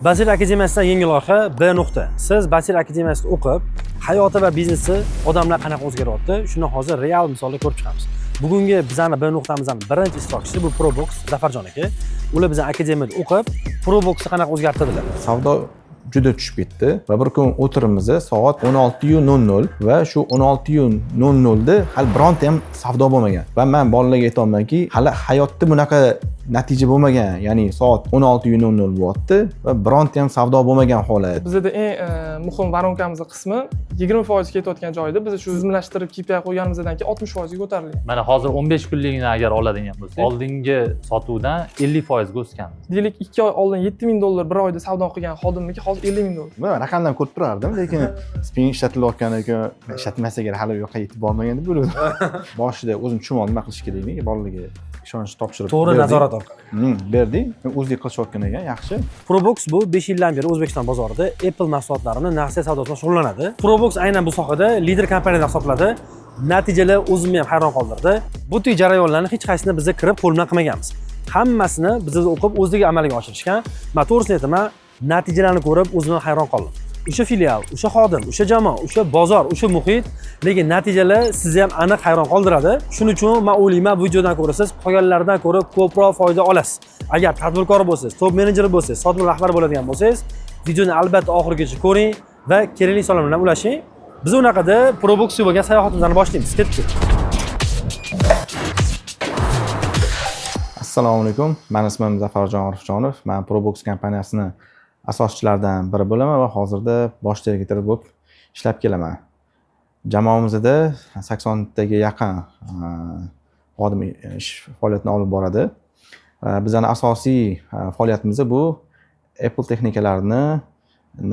Basir akademiyasidan yangi loyiha B nuqta. Siz Basir akademiyasida o'qib, hayoti va biznesi odamlar qanaqa o'zgaryapti, shuni hozir real misolda ko'rib chiqamiz. Bugungi bizning B nuqtamizning birinchi ishtirokchisi bu Probox Zafarjon aka. Ular bizning akademiyada o'qib, Proboxni qanaqa o'zgartirdilar. Savdo juda tushib ketdi va bir kun o'tirimiz soat 16:00 va shu 16:00 da hali bironta ham savdo bo'lmagan. Va men bolalarga aytaymanki, hali hayotda bunaqa natija bo'lmagan. Ya'ni soat 16:00 bo'lyapti va bironta ham savdo bo'lmagan holat. Bizda eng muhim varonkamiz qismi 20% ketayotgan joyda biz shu tizimlashtirib KPI qo'yganimizdan keyin 60% ga ko'tarilgan. Mana hozir 15 kunligini agar oladigan bo'lsak, oldingi sotuvdan 50% ga o'sgan. Deylik 2 oy oldin $7,000 bir oyda savdo qilgan xodimniki hozir $50,000. Men raqamdan ko'rib turardim, lekin spin ishlatilayotgandan keyin ishlatmasak hali u yoqqa yetib bormagan deb o'yladim. Boshida o'zim tushunmadim nima qilish kerakligini, bolalarga ishonch topshirib To'g'ri nazorat orqali. Berdik. O'zlik qilishayotgan ekan, yaxshi. Probox bu 5 yildan beri O'zbekiston bozorida Apple mahsulotlarini naqshlar savdosida shug'ullanadi. Probox aynan bu sohada lider kompaniyadan hisoblanadi. Natijalar o'zimni ham hayron qoldirdi. Bu tür jarayonlarni hech qaysini biz kirib qo'l bilan qilmaganmiz. Hammasini biz o'qib o'zligi amalga oshirishgan. Men to'g'risini aytaman, natijalarni ko'rib o'zimdan hayron qoldim. O'sha filial, o'sha xodim, o'sha jamoa, o'sha bozor, o'sha muhit, lekin natijalar sizni ham aniq hayron qoldiradi. Shuning uchun men o'ylayman, bu videodan ko'ra siz qolganlardan ko'ra ko'proq foyda olasiz. Agar tadbirkor bo'lsangiz, top menejer bo'lsangiz, sotuv rahbari bo'ladigan bo'lsangiz, videoni albatta oxirigacha ko'ring va kerakli savollar bilan ulashing. Biz unaqada Probox bo'lgan sayohatimizni boshlaymiz. Ketdik. Assalomu alaykum. Meni ismim Zafarjon Orifjonov. Men Probox kompaniyasini asoschilaridan biri bo'laman va hozirda bosh direktor bo'lib ishlab kelaman. Jamoamizda 80 taga yaqin xodim ish faoliyatini olib boradi. Bizning asosiy faoliyatimiz bu Apple texnikalarini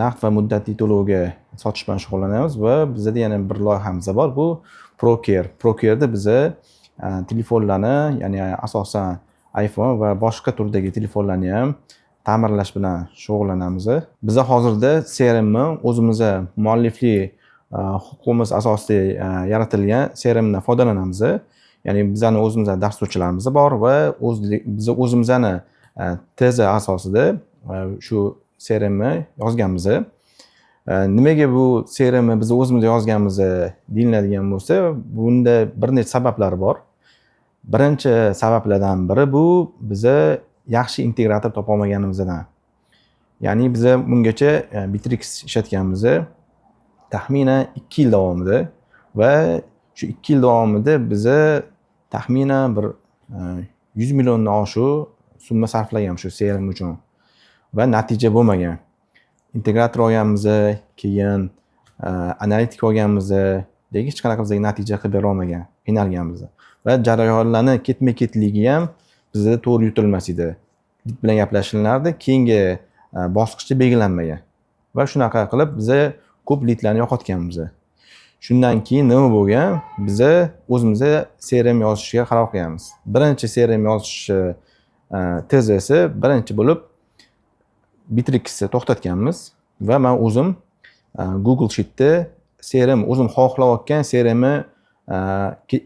naqd va muddatli to'lovga sotish bilan shug'ullanamiz va bizda yana bir loyihamiz bor. Bu ProCare. ProCare'da biz telefonlarni, ya'ni asosan iPhone va boshqa turdagi telefonlarni ham ta'mirlash bilan shug'ullanamiz. Biz hozirda CRMni o'zimizga mualliflik huquqimiz asosida yaratilgan CRMdan foydalanamiz. Ya'ni bizning o'zimizga dasturchilarimiz bor va biz o'zimizning tezi asosida shu CRMni yozganmiz. Nimaga bu CRMni biz o'zimizga yozganmiz deyiladigan bo'lsa, bunda bir nechta sabablar bor. Birinchi sabablardan biri bu biza yaxshi integrator topa olmaganimizdan. Ya'ni biz bungacha Bittrex ishlatganmiz taxminan 2 yil davomida va shu 2 yil davomida biz taxminan bir 100 milliondan oshiq summa sarflagan shu CRM uchun va natija bo'lmagan. Integrator olganmiz, keyin analitik olganmiz, lekin hech qanaqa bizga natija qilib bera olmagan, qiynalganmiz. Va jarayonlarni ketma-ketligi ham bizda to'g'ri yutilmas edi. Dip bilan gaplashiladi, keyingi bosqichda belgilanmagan. Va shunaqa qilib biz ko'p lidlarni yo'qotganmiz. Shundan keyin nima bo'lgan? Biz o'zimizga CRM yozishga qaror qilganmiz. Birinchi CRM yozish tezasi birinchi bo'lib Bitrexni to'xtatganmiz va men o'zim Google Sheet'da CRM o'zim xohlayotgan CRM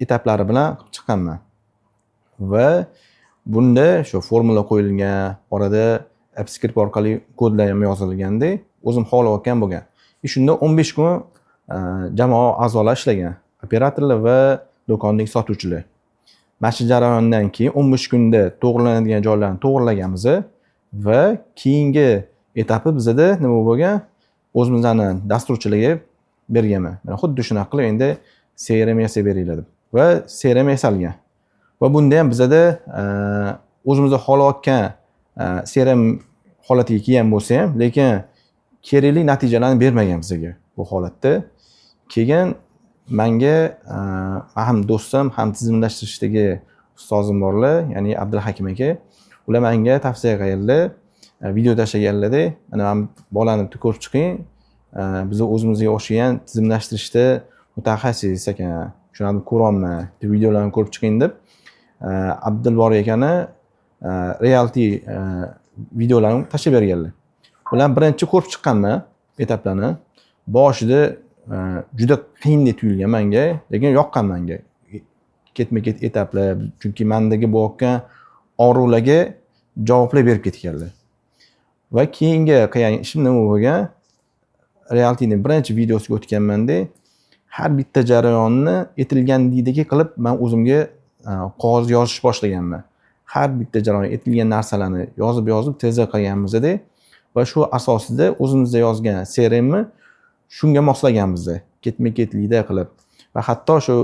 etaplari bilan qilib chiqqanman. Va bunda shu formula qo'yilgan, orada AppScript orqali kodlar ham yozilganda o'zim xohlayotgan bo'lgan. Shunda 15 kun jamoa a'zolar ishlagan, operatorlar va do'kondagi sotuvchilar. Mana shu jarayondan keyin 15 kunda to'g'rilanadigan joylarni to'g'rilaganmiz va keyingi etapi bizda nima bo'lgan? O'zimizning dasturchilarga berganman. Mana xuddi shunaqa qilib endi CRM yasab beringlar deb. Va CRM yasalgan. Va bunda ham bizda o'zimizga xohlayotgan CRM holatiga kelgan bo'lsa ham, lekin kerakli natijalarni bermagan bizga bu holatda. Keyin menga ham do'stim, ham tizimlashtirishdagi ustozim borlar, ya'ni Abdulhakim aka. Ular menga tavsiya qildilar, video tashlaganlarda, mana bolani ko'rib chiqing, biz o'zimizga o'xshagan tizimlashtirishda mutaxassis ekan, shuni ko'rolman, videolarni ko'rib chiqing deb Abdulbor akani reality videolarini tashlab berganlar. Ular birinchi ko'rib chiqqanman etaplarni. Boshida juda qiyin deb tuyulgan menga, lekin yoqqan menga. Ketma-ket etaplar, chunki mendagi bo'layotgan og'riqlarga javoblar berib ketganlar. Va keyingi qilgan ishim nima bo'lgan? Realty'ning birinchi videosiga o'tganmanda har bitta jarayonni aytilgandagidek qilib men o'zimga qog'ozga yozish boshlaganman. Har bitta jarayon aytilgan narsalarni yozib tezroq qilganmizda va shu asosida o'zimizda yozgan CRMni shunga moslaganmiz. Ketma-ketlikda qilib. Va hatto shu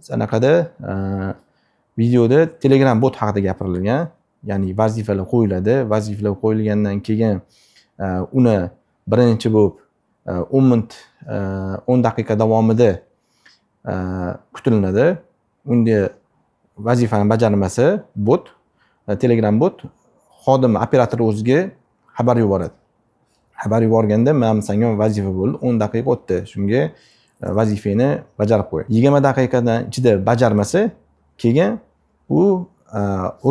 sanaqada videoda Telegram bot haqida gapirilgan. Ya'ni vazifalar qo'yiladi. Vazifalar qo'yilgandan keyin uni birinchi bo'lib 10 minut 10 daqiqa davomida kutiladi. Unda vazifani bajarmasa bot, Telegram bot xodim operator o'ziga xabar yuboradi. Xabar yuborganda men senga vazifa bo'ldi, 10 daqiqa o'tdi. Shunga vazifani bajarib qo'y. 20 daqiqadan ichida bajarmasa, keyin u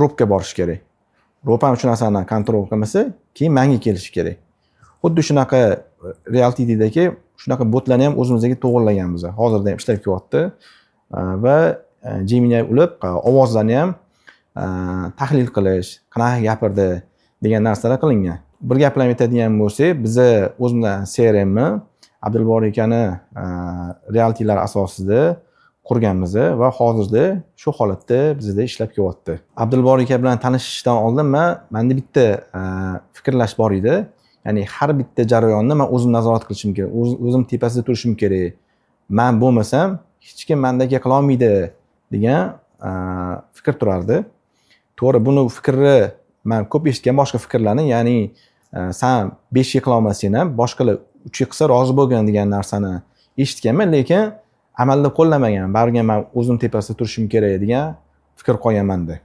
robga borish kerak. Rob ham shu narsani kontrol qilmasa, keyin menga kelishi kerak. Xuddi shunaqa Realty'dagi shunaqa botlarni ham o'zimizga to'g'irlaganmiz. Hozirda ham ishlab kelyapti va Gemini ulib ovozlarni ham tahlil qilish, qanaqa gapirdi degan narsalar qilingan. Bir gap bilan aytadigan bo'lsak, biz o'zimizning CRMni Abdulbor akani Realty'lar asosida qurganmiz va hozirda shu holatda bizda ishlab kelyapti. Abdulbor aka bilan tanishishdan oldin menda bitta fikrlash bor edi. Ya'ni har bitta jarayonni men o'zim nazorat qilishim kerak, o'zim tepasida turishim kerak. Men bo'lmasam hech kim mendagi qila olmaydi degan fikr turardi. To'g'ri, buni fikri men ko'p eshitgan boshqa fikrlarni, ya'ni sen 5 yil qila olmasang ham boshqalar 3 yil qilsa rozi bo'lgan degan narsani eshitganman, lekin amalda qo'llamagan. Baribir men o'zim tepasida turishim kerak degan fikr qo'yganman-da.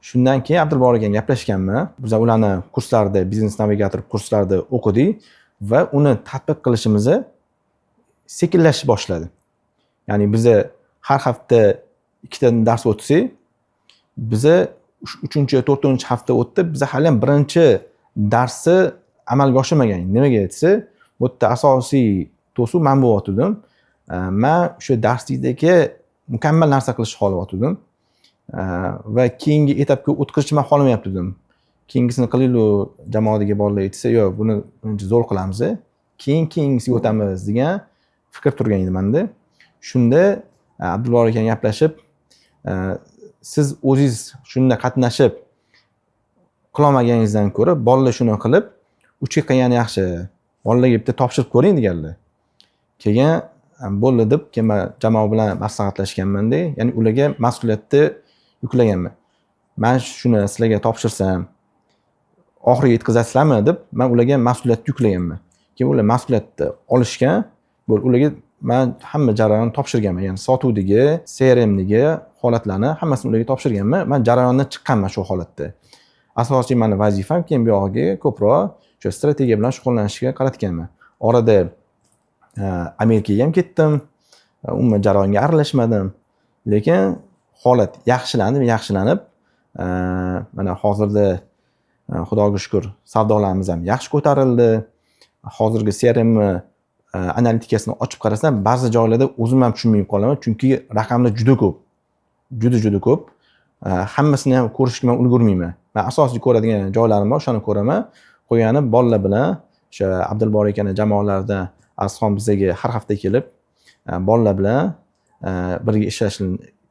Shundan keyin Abdulbor bilan gaplashganman. Biz ularni kurslarida, biznes navigator kurslarida o'qidik va uni tatbiq qilishimiz sekinlashib boshladi. Ya'ni biz har hafta 2 ta dars o'tsak, biz 3-4 hafta o'tdi, biz hali ham birinchi darsni amalga oshirmagan. Nimaga aytsa, bu yerda asosiy to'siq men bo'layotgandim. Men o'sha darslikdagi mukammal narsa qilishni xohlayotgandim. Va keyingi etapga o'tkazishni men xohlamayaptim. Keyingisini qilaylik, jamoadagi bolalar aytsa, "Yo'q, buni birinchi zo'r qilamiz, keyingisiga o'tamiz" degan fikr turgan edi menda. Shunda Abdulbor aka gaplashib, siz o'zingiz shunda qatnashib qilolmaganingizdan ko'ra, bolalar shuni qilib, 3 yil qilgani yaxshi. Bolalarga bitta topshirib ko'ring deganlar. Keyin bo'ldi deb, keyin jamoa bilan maslahatlashganman-da, ya'ni ularga mas'uliyatni yuklaganman. Men shuni sizlarga topshirsam, oxiriga yetkazasizlarmi deb, men ularga mas'uliyat yuklaganman. Keyin ular mas'uliyatni olishgan, ularga men hamma jarayonni topshirganman. Ya'ni sotuvdagi, CRMdagi holatlarni hammasini ularga topshirganman. Men jarayondan chiqqanman shu holatda. Asosiy meni vazifam keyin bu yog'iga ko'proq shu strategiya bilan shug'ullanishga qaratganman. Orada Amerikaga ham ketdim. Umuman jarayonga aralashmadim. Lekin holat yaxshilanib, mana hozirda Xudoga shukr, savdolarimiz ham yaxshi ko'tarildi. Hozirgi CRM analitikasini ochib qarasam, ba'zi joylarda o'zim ham tushunmay qolaman, chunki raqamlar juda ko'p. Juda ko'p. Hammasini ham ko'rishga men ulgurmayman. Men asosiy ko'radigan joylarim bor, o'shani ko'raman. Qo'yani bolalar bilan o'sha Abdulbor akaning jamoalaridan Azxon bizga har hafta kelib, bolalar bilan birga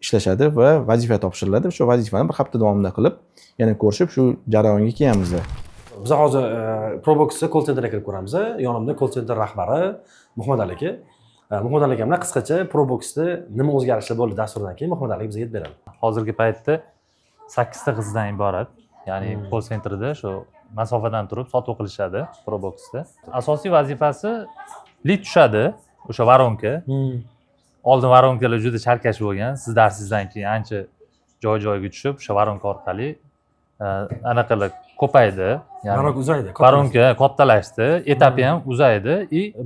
ishlashadi va vazifa topshiriladi. Shu vazifani bir hafta davomida qilib, yana ko'rishib shu jarayonga kelamiz. Biz hozir Probox'ga call centerga kirib ko'ramiz. Yonimda call center rahbari Muhammad Ali aka. Muhammad Ali aka bilan qisqacha Probox'da nima o'zgarishlar bo'ldi dasturdan keyin Muhammad Ali bizga aytib beradi. Hozirgi paytda 8 ta qizdan iborat. Ya'ni call centerda shu masofadan turib sotuv qilishadi Probox'da. Asosiy vazifasi lead tushadi, o'sha varonka. Oldin varonkalar juda chalkash bo'lgan. Siz darsingizdan keyin ancha joy-joyga tushib, o'sha varonka orqali anaqalar ko'paydi. Varonka uzaydi. Varonka kattalashdi, etapi ham uzaydi,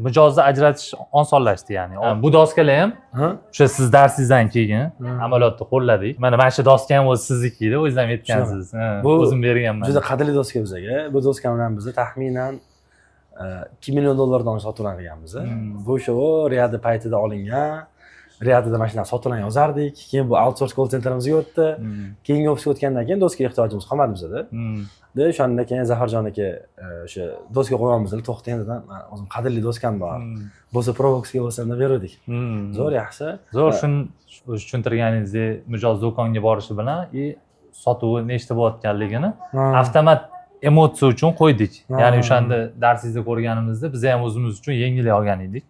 mijozni ajratish osonlashdi ya'ni. Bu doskalar ham o'sha siz darsingizdan keyin amaliyotda qo'lladik. Mana shu doska ham o'zi sizniki edi, o'zingiz ham aytgansiz. Bu o'zim berganman. Juda qadrli doska bizga. Bu doska bilan biz taxminan $2 million sotuvlanganmiz. Bu shu Riyadda paytida olingan. Riyadda mashina sotulan yozardik. Keyin bu outsource call centerimizga o'tdi. Keyingi ofisga o'tgandan keyin doskaga ehtiyojimiz qolmadi bizda. de o'shanda keyin Zafarjon aka o'sha doska qo'yamiz deb to'xtang dedim. Men o'zim qadrli doskam bor. Bo'lsa Proboxga bo'lsa-da berdik. Zo'r yaxshi. Zo'r o'sha tushuntirganingizdek mijoz do'konga borishi bilan sotuvi nechta bo'layotganligini avtomat emotsiya uchun qo'ydik. Ya'ni o'shanda darsingizda ko'rganimizda biz ham o'zimiz uchun yengil olgan edik.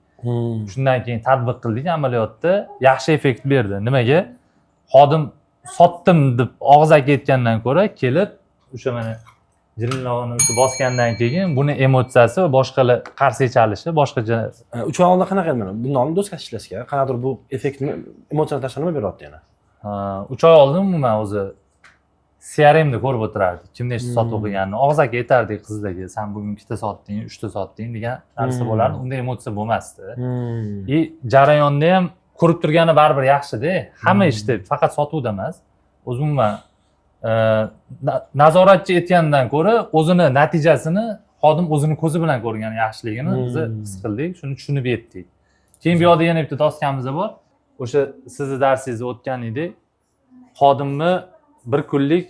Shundan keyin tatbiq qildik, amaliyotda yaxshi effekt berdi. Nimaga? Xodim sotdim deb og'ziga aytgandan ko'ra kelib o'sha mana jirinlog'ini bosgandan keyin buni emotsiyasi va boshqalar qarshi chalishi boshqacha. 3 oy oldin qanaqa edi mana? Bundan oldin doska ishlashga, qanaqadir bu effektni emotsiyadan tashqari nima beryapti yana? 3 oy oldin umuman o'zi CRM'da ko'rib o'tirardik. Kim nechta sotuv qilganini og'ziga aytardik qizlarga, "Sen bugun 2 ta sotding, 3 ta sotding" degan narsa bo'lardi. Unda emotsiya bo'lmasdi. Jarayonni ham ko'rib turgani baribir yaxshi-da. Hamma ishda faqat sotuvda emas. O'zi umuman nazoratchi etgandan ko'ra o'zini natijasini xodim o'zini ko'zi bilan ko'rgani yaxshiligini biz his qildik, shuni tushunib yetdik. Keyin bu yoqda yana bitta doskamiz bor. O'sha sizni darsingizni o'tgan edik. Xodimni bir kunlik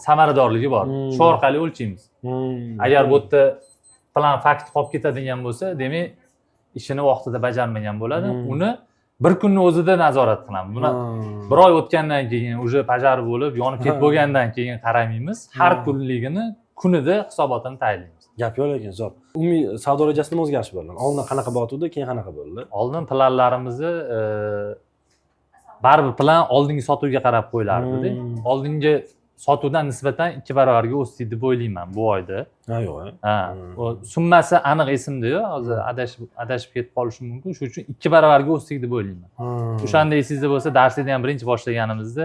samaradorligi bor. Shu orqali o'lchaymiz. Agar bu yerda plan fakt qolib ketadigan bo'lsa, demak ishini vaqtida bajarmagan bo'ladi. Uni bir kunni o'zida nazorat qilamiz. Buni bir oy o'tgandan keyin уже pojar bo'lib, yonib ketib bo'lgandan keyin qaramaymiz. Har kunligini kunida hisobotini tayyorlaymiz. Gap yo'q lekin zo'r. Umumiy savdo rejasida nima o'zgarish bo'ldi? Oldin qanaqa bo'g'di, keyin qanaqa bo'ldi? Oldin planlarimizni baribir plan oldingi sotuvga qarab qo'yilardi. Oldingi sotuvdan nisbatan 2 barobarga o'sdi deb o'ylayman bu oyda. Ha, yo'q. O summasi aniq esimda-yu, hozir adashib ketib qolishim mumkin. Shuning uchun 2 barobarga o'sdik deb o'ylayman. O'shanda esingizda bo'lsa, darslikni ham birinchi boshlaganimizda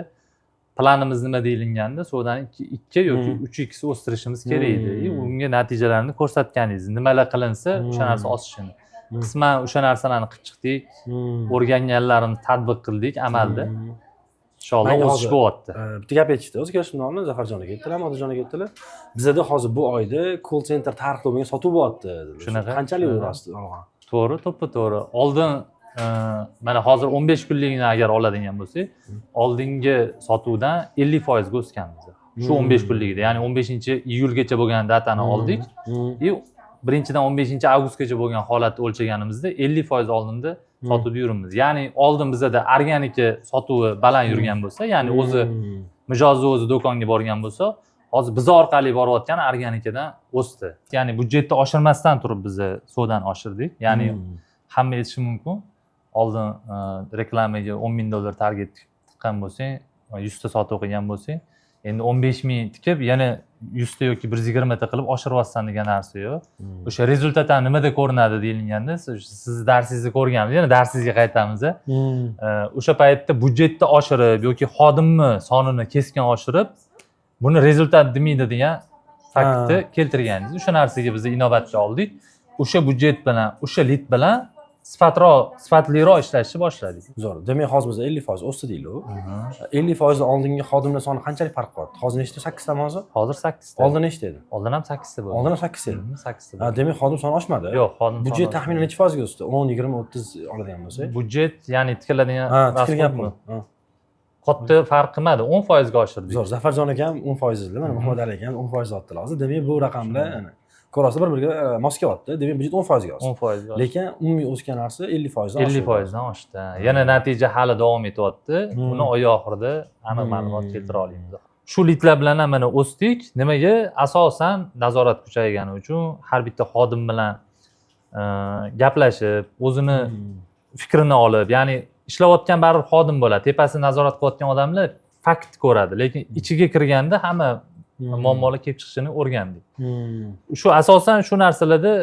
planimiz nima deyilganda, so'dan 2 yoki 3x o'stirishimiz kerak edi. Unga natijalarni ko'rsatganingiz, nimalar qilinsa, o'sha narsa osishini. Qisman o'sha narsalarni qilib chiqdik, o'rganganlarimizni tatbiq qildik amalda. Inshaalloh o'sish bo'lyapti. Bitta gap aytishdi. O'zi kelishimdan oldin Zafarjon aka aytdilar, Odiljon aka aytdilar. Bizda hozir bu oyda call center tarixida bo'lgan sotuv bo'lyapti. Shunaqa. Qanchalik o'rasti olgan? To'g'ri, to'ppa-to'g'ri. Oldin mana hozir 15 kunligini agar oladigan bo'lsak, oldingi sotuvdan 50% ga o'sganmiz. Shu 15 kunligida, ya'ni 15-iyulgacha bo'lgan datani oldik. Birinchidan 15-avgustgacha bo'lgan holatni o'lchaganimizda 50% oldinda sotib yuribmiz. Ya'ni oldin bizda organika sotuvi baland yurgan bo'lsa, ya'ni o'zi mijozni o'zi do'konga borgan bo'lsa, hozir biz orqali borayotgan organikadan o'sdi. Ya'ni budjetni oshirmasdan turib biz suvdan oshirdik. Ya'ni hamma aytishi mumkin. Oldin reklamaga $10,000 target tiqqan bo'lsang, 100 ta sotuv qilgan bo'lsang, endi 15,000 tikib, yana 100 ta yoki 120 ta qilib oshiryapsan degan narsa yo'q. O'sha rezultatdan nimada ko'rinadi deyilganda, siz darsingizni ko'rganmiz, yana darsingizga qaytamiz. O'sha paytda budjetni oshirib yoki xodimni sonini keskin oshirib, buni rezultat demaydi degan faktni keltirganingiz. O'sha narsaga biz inovatga oldik. O'sha budjet bilan, o'sha lead bilan sifatliroq ishlashni boshladik. Zo'r. Demak, hozir biz 50% o'sdi deylik. 50% dan oldingi xodimlar soni qanchalik farq qilyapti? Hozir nechta? 8 tami hozir? Hozir 8 ta. Oldin nechta edi? Oldin ham 8 ta bo'ldi. Oldin ham 8 edi. 8 ta. Ha, demak, xodim soni oshmadi. Yo'q, xodim soni. Budjet taxminan necha foizga o'sdi? 10, 20, 30 oladigan bo'lsak. Budjet, ya'ni tikiladigan tikilgan. Katta farq qilmadi, 10% ga oshirdik. Zo'r. Zafarjon aka ham 10% dedi. Mana Muhammad Ali aka ham 10% otdilar. Hozir demak, bu raqamlar ko'rasiz bir-biriga mos kelyapti. Demak, budjet 10% ga oshdi. 10% ga. Lekin umumiy o'sgan narsa 50% dan oshdi. 50% dan oshdi. Yana natija hali davom etyapti. Buni oy oxirida aniq ma'lumot keltira olamiz. Shu litlar bilan ham mana o'sdik. Nimaga? Asosan nazorat kuchaygani uchun har bitta xodim bilan gaplashib, o'zini fikrini olib, ya'ni ishlayotgan baribir xodim bo'ladi. Tepasida nazorat qilayotgan odamlar fakt ko'radi, lekin ichiga kirganda hamma muammolar kelib chiqishini o'rgandik. Shu asosan shu narsalarda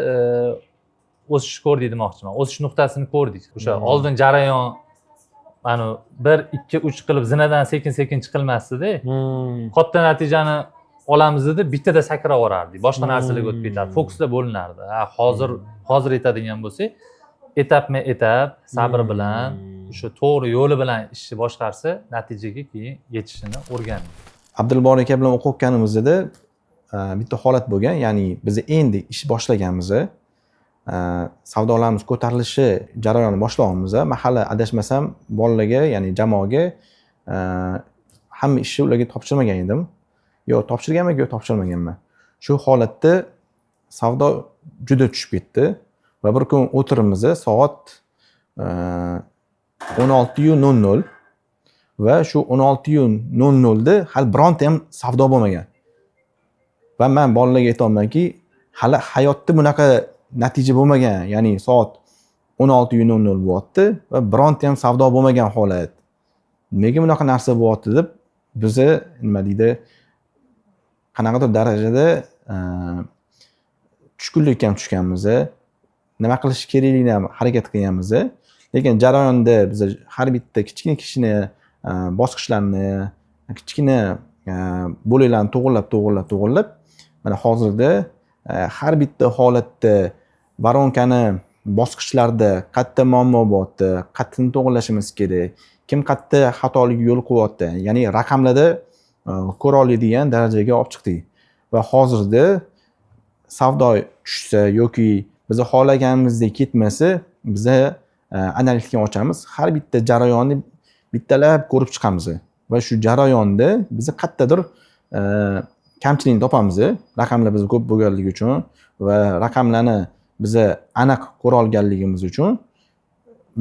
o'sish ko'rdik demoqchiman. O'sish nuqtasini ko'rdik. O'sha oldin jarayon mana 1, 2, 3 qilib zinadan sekin-sekin chiqilmasdi-da. Katta natijani olamiz deb bittada sakrab yuborardik. Boshqa narsalarga o'tib ketardi. Fokusda bo'linardi. Hozir aytadigan bo'lsak, etapma-etap sabr bilan, o'sha to'g'ri yo'li bilan ishni boshqarsa, natijaga keyin yetishini o'rgandik. Abdulbor aka bilan o'qiyotganimizda bitta holat bo'lgan, ya'ni biz endi ish boshlaganmiz, savdolarimiz ko'tarilishi jarayoni boshlaganmiz, mahalla adashmasam bolalarga, ya'ni jamoaga hamma ishni ularga topshirmagan edim. yo topshirganman yo topshirmaganman. Shu holatda savdo juda tushib ketdi va bir kun o'tirimiz soat 16:00 va shu 16:00 da hali bironta ham savdo bo'lmagan. Va men bolalarga aytayapmanki, hali hayotda bunaqa natija bo'lmagan. Ya'ni soat 16:00 bo'lyapti va bironta ham savdo bo'lmagan holat. Nega bunaqa narsa bo'lyapti deb bizni nima deydi, qanaqadir darajada tushkunlikka ham tushganmiz. Nima qilish kerakligini ham harakat qilganmiz. Lekin jarayonda biz har bitta kichkina bosqichlarni, kichkina bo'laklarni to'g'irlab mana hozirda har bitta holatda varonkani bosqichlarda qayerda muammo bo'lyapti, qayerni to'g'irlashimiz kerak, kim qayerda xatolik yo'l qo'yapti, ya'ni raqamlarda ko'ra oladigan darajaga olib chiqdik. Va hozirda savdo tushsa yoki biz xohlaganimizdek ketmasa, biz analitikni ochamiz, har bitta jarayonni bittalab ko'rib chiqamiz va shu jarayonda biz qayerdadir kamchilikni topamiz. Raqamlar biz ko'p bo'lganligi uchun va raqamlarni biz aniq ko'ra olganligimiz uchun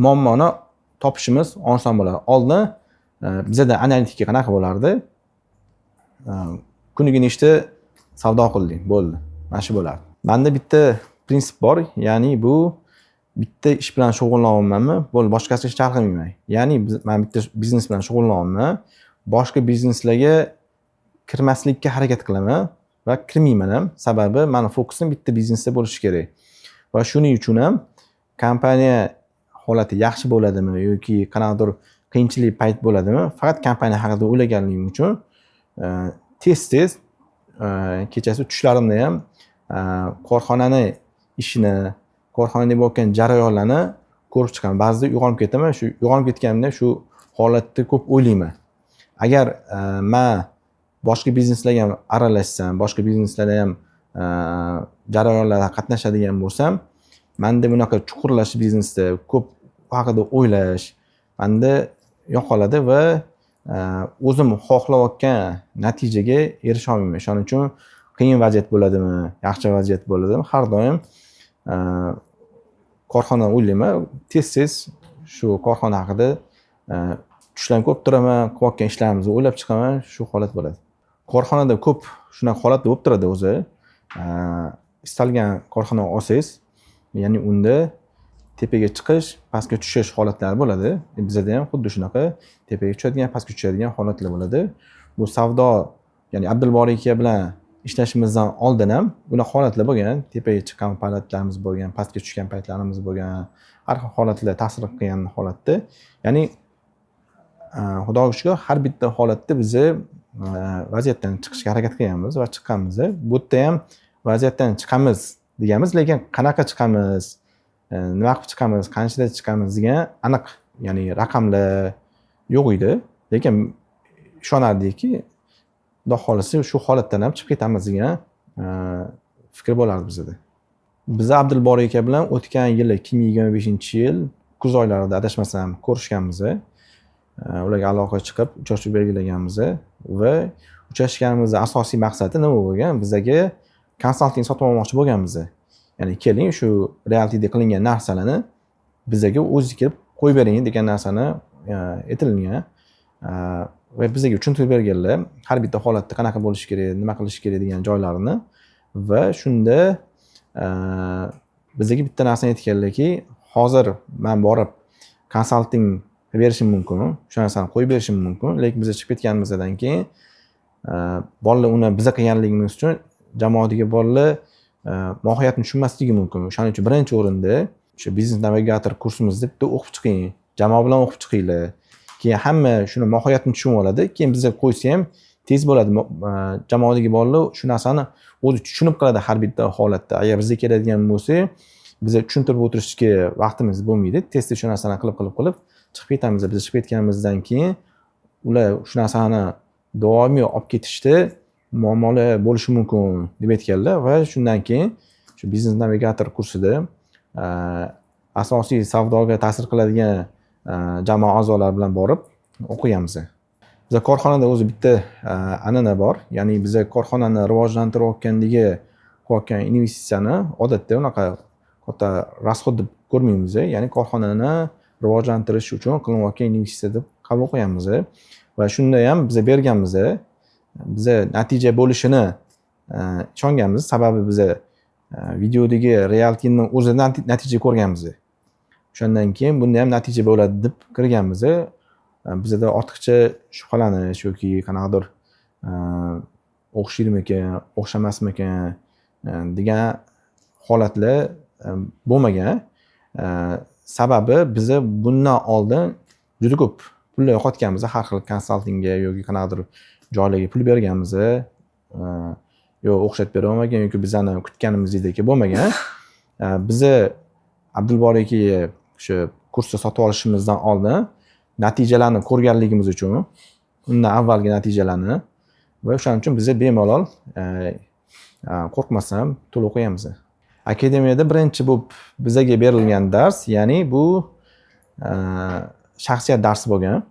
muammoni topishimiz oson bo'ladi. Oldin bizda analitika qanaqa bo'lardi? Kuniga nechta savdo qildik, bo'ldi. Mana shu bo'lardi. Menda bitta prinsip bor, ya'ni bu bitta ish bilan shug'ullanyapmanmi, bo'ldi, boshqasi hech chalg'imayman. Ya'ni men bitta biznes bilan shug'ullanyapman, boshqa bizneslarga kirmaslikka harakat qilaman va kirmayman ham. Sababi meni fokusim bitta biznesda bo'lishi kerak. Va shuning uchun ham kompaniya holati yaxshi bo'ladimi yoki qanaqadir qiyinchilik payt bo'ladimi, faqat kompaniya haqida o'ylaganligim uchun tez kechasi tushlarimda ham korxonani ishini, korxonada bo'lgan jarayonlarni ko'rib chiqaman. Ba'zida uyg'onib ketaman, shu uyg'onib ketganimda shu holatda ko'p o'ylayman. Agar men boshqa bizneslarga ham aralashsam, boshqa bizneslarda ham jarayonlarda qatnashadigan bo'lsam, menda bunaqa chuqurlash biznesda ko'p haqida o'ylash menda yo'qoladi va o'zim xohlayotgan natijaga erisha olmayman. Shuning uchun qiyin vaziyat bo'ladimi, yaxshi vaziyat bo'ladimi, har doim korxonani o'ylayman. Tez shu korxona haqida tushlarni ko'p turaman, qilayotgan ishlarimizni o'ylab chiqaman, shu holat bo'ladi. Korxonada ko'p shunaqa holat bo'lib turadi o'zi. Istalgan korxona olsangiz, ya'ni unda tepaga chiqish, pastga tushish holatlari bo'ladi. Bizda ham xuddi shunaqa tepaga tushadigan, pastga tushadigan holatlar bo'ladi. Bu savdo, ya'ni Abdulboriy aka bilan ishlashimizdan oldin ham bunaqa holatlar bo'lgan. Tepaga chiqqan paytlarimiz bo'lgan, pastga tushgan paytlarimiz bo'lgan. Har xil holatlar ta'sir qilgan holatda. Ya'ni Xudoga shukr, har bitta holatda biz vaziyatdan chiqishga harakat qilganmiz va chiqqanmiz. Bu yerda ham vaziyatdan chiqamiz deganmiz, lekin qanaqa chiqamiz, nima qilib chiqamiz, qanchada chiqamiz degan aniq, ya'ni raqamlar yo'q edi. Lekin ishonardikki, Xudo xolisi shu holatdan ham chiqib ketamiz degan fikr bo'lardi bizda. Biz Abdulboriy aka bilan o'tgan yili 2025-yil kuz oylarida adashmasam ko'rishganmiz. Ularga aloqa chiqib, uchrashuv belgilaganmiz va uchrashganimizning asosiy maqsadi nima bo'lgan? Bizaga konsalting sotib olmoqchi bo'lganmiz. Ya'ni keling, shu realtida qilingan narsalarni bizaga o'zingiz kelib qo'yib bering degan narsani aytilgan va bizaga tushuntirib berganlar, har bitta holatda qanaqa bo'lishi kerak, nima qilish kerak degan joylarini va shunda bizaga bitta narsani aytganlarki, hozir men borib konsalting berishim mumkin, shu narsani qo'yib berishim mumkin, lekin biz chiqib ketganimizdan keyin bolalar uni biz qilganligimiz uchun jamoadagi bolalar mohiyatni tushunmasligi mumkin. Shuning uchun birinchi o'rinda o'sha biznes navigator kursimizni bitta o'qib chiqing, jamoa bilan o'qib chiqinglar. Keyin hamma shuni mohiyatni tushunib oladi. Keyin bizga qo'ysa ham tez bo'ladi. Jamoadagi bolalar shu narsani o'zi tushunib qoladi har bitta holatda. Agar bizga keladigan bo'lsa, bizga tushuntirib o'tirishga vaqtimiz bo'lmaydi. Tez shu narsani qilib chiqib ketamiz. Biz chiqib ketganimizdan keyin ular shu narsani davomiy olib ketishda muammolar bo'lishi mumkin deb aytganlar va shundan keyin shu biznes navigator kursida asosiy savdoga ta'sir qiladigan jamoa a'zolari bilan borib o'qiganmiz. Biza korxonada o'zi bitta an'ana bor. Ya'ni biza korxonani rivojlantirayotgandagi qilayotgan investitsiyani odatda unaqa katta rasxod deb ko'rmaymiz. Ya'ni korxonani rivojlantirish uchun qilinayotgan investitsiya deb qabul qilamiz. Va shunda ham biza berganmiz. Biza natija bo'lishini ishonganmiz. Sababi biza videodagi realtini o'zidan natija ko'rganmiz. O'shandan keyin bunda ham natija bo'ladi deb kirganmiz. Bizda ortiqcha shubhalanish yoki qanaqadir o'xshaydimikan, o'xshamasmikan degan holatlar bo'lmagan. Sababi biza bundan oldin juda ko'p pullar yo'qotganmiz, har xil konsaltingga yoki qanaqadir joylarga pul berganmiz. Yo o'xshatib bera olmagan yoki bizani kutganimizdek bo'lmagan. Biza Abdulboriy akaga o'sha kursni sotib olishimizdan oldin natijalarni ko'rganligimiz uchun, undan avvalgi natijalarni va o'shaning uchun biza bemalol qo'rqmasdan to'liq o'qiymiz. Akademiyada birinchi bo'lib bizaga berilgan dars, ya'ni bu shaxsiyat darsi bo'lgan.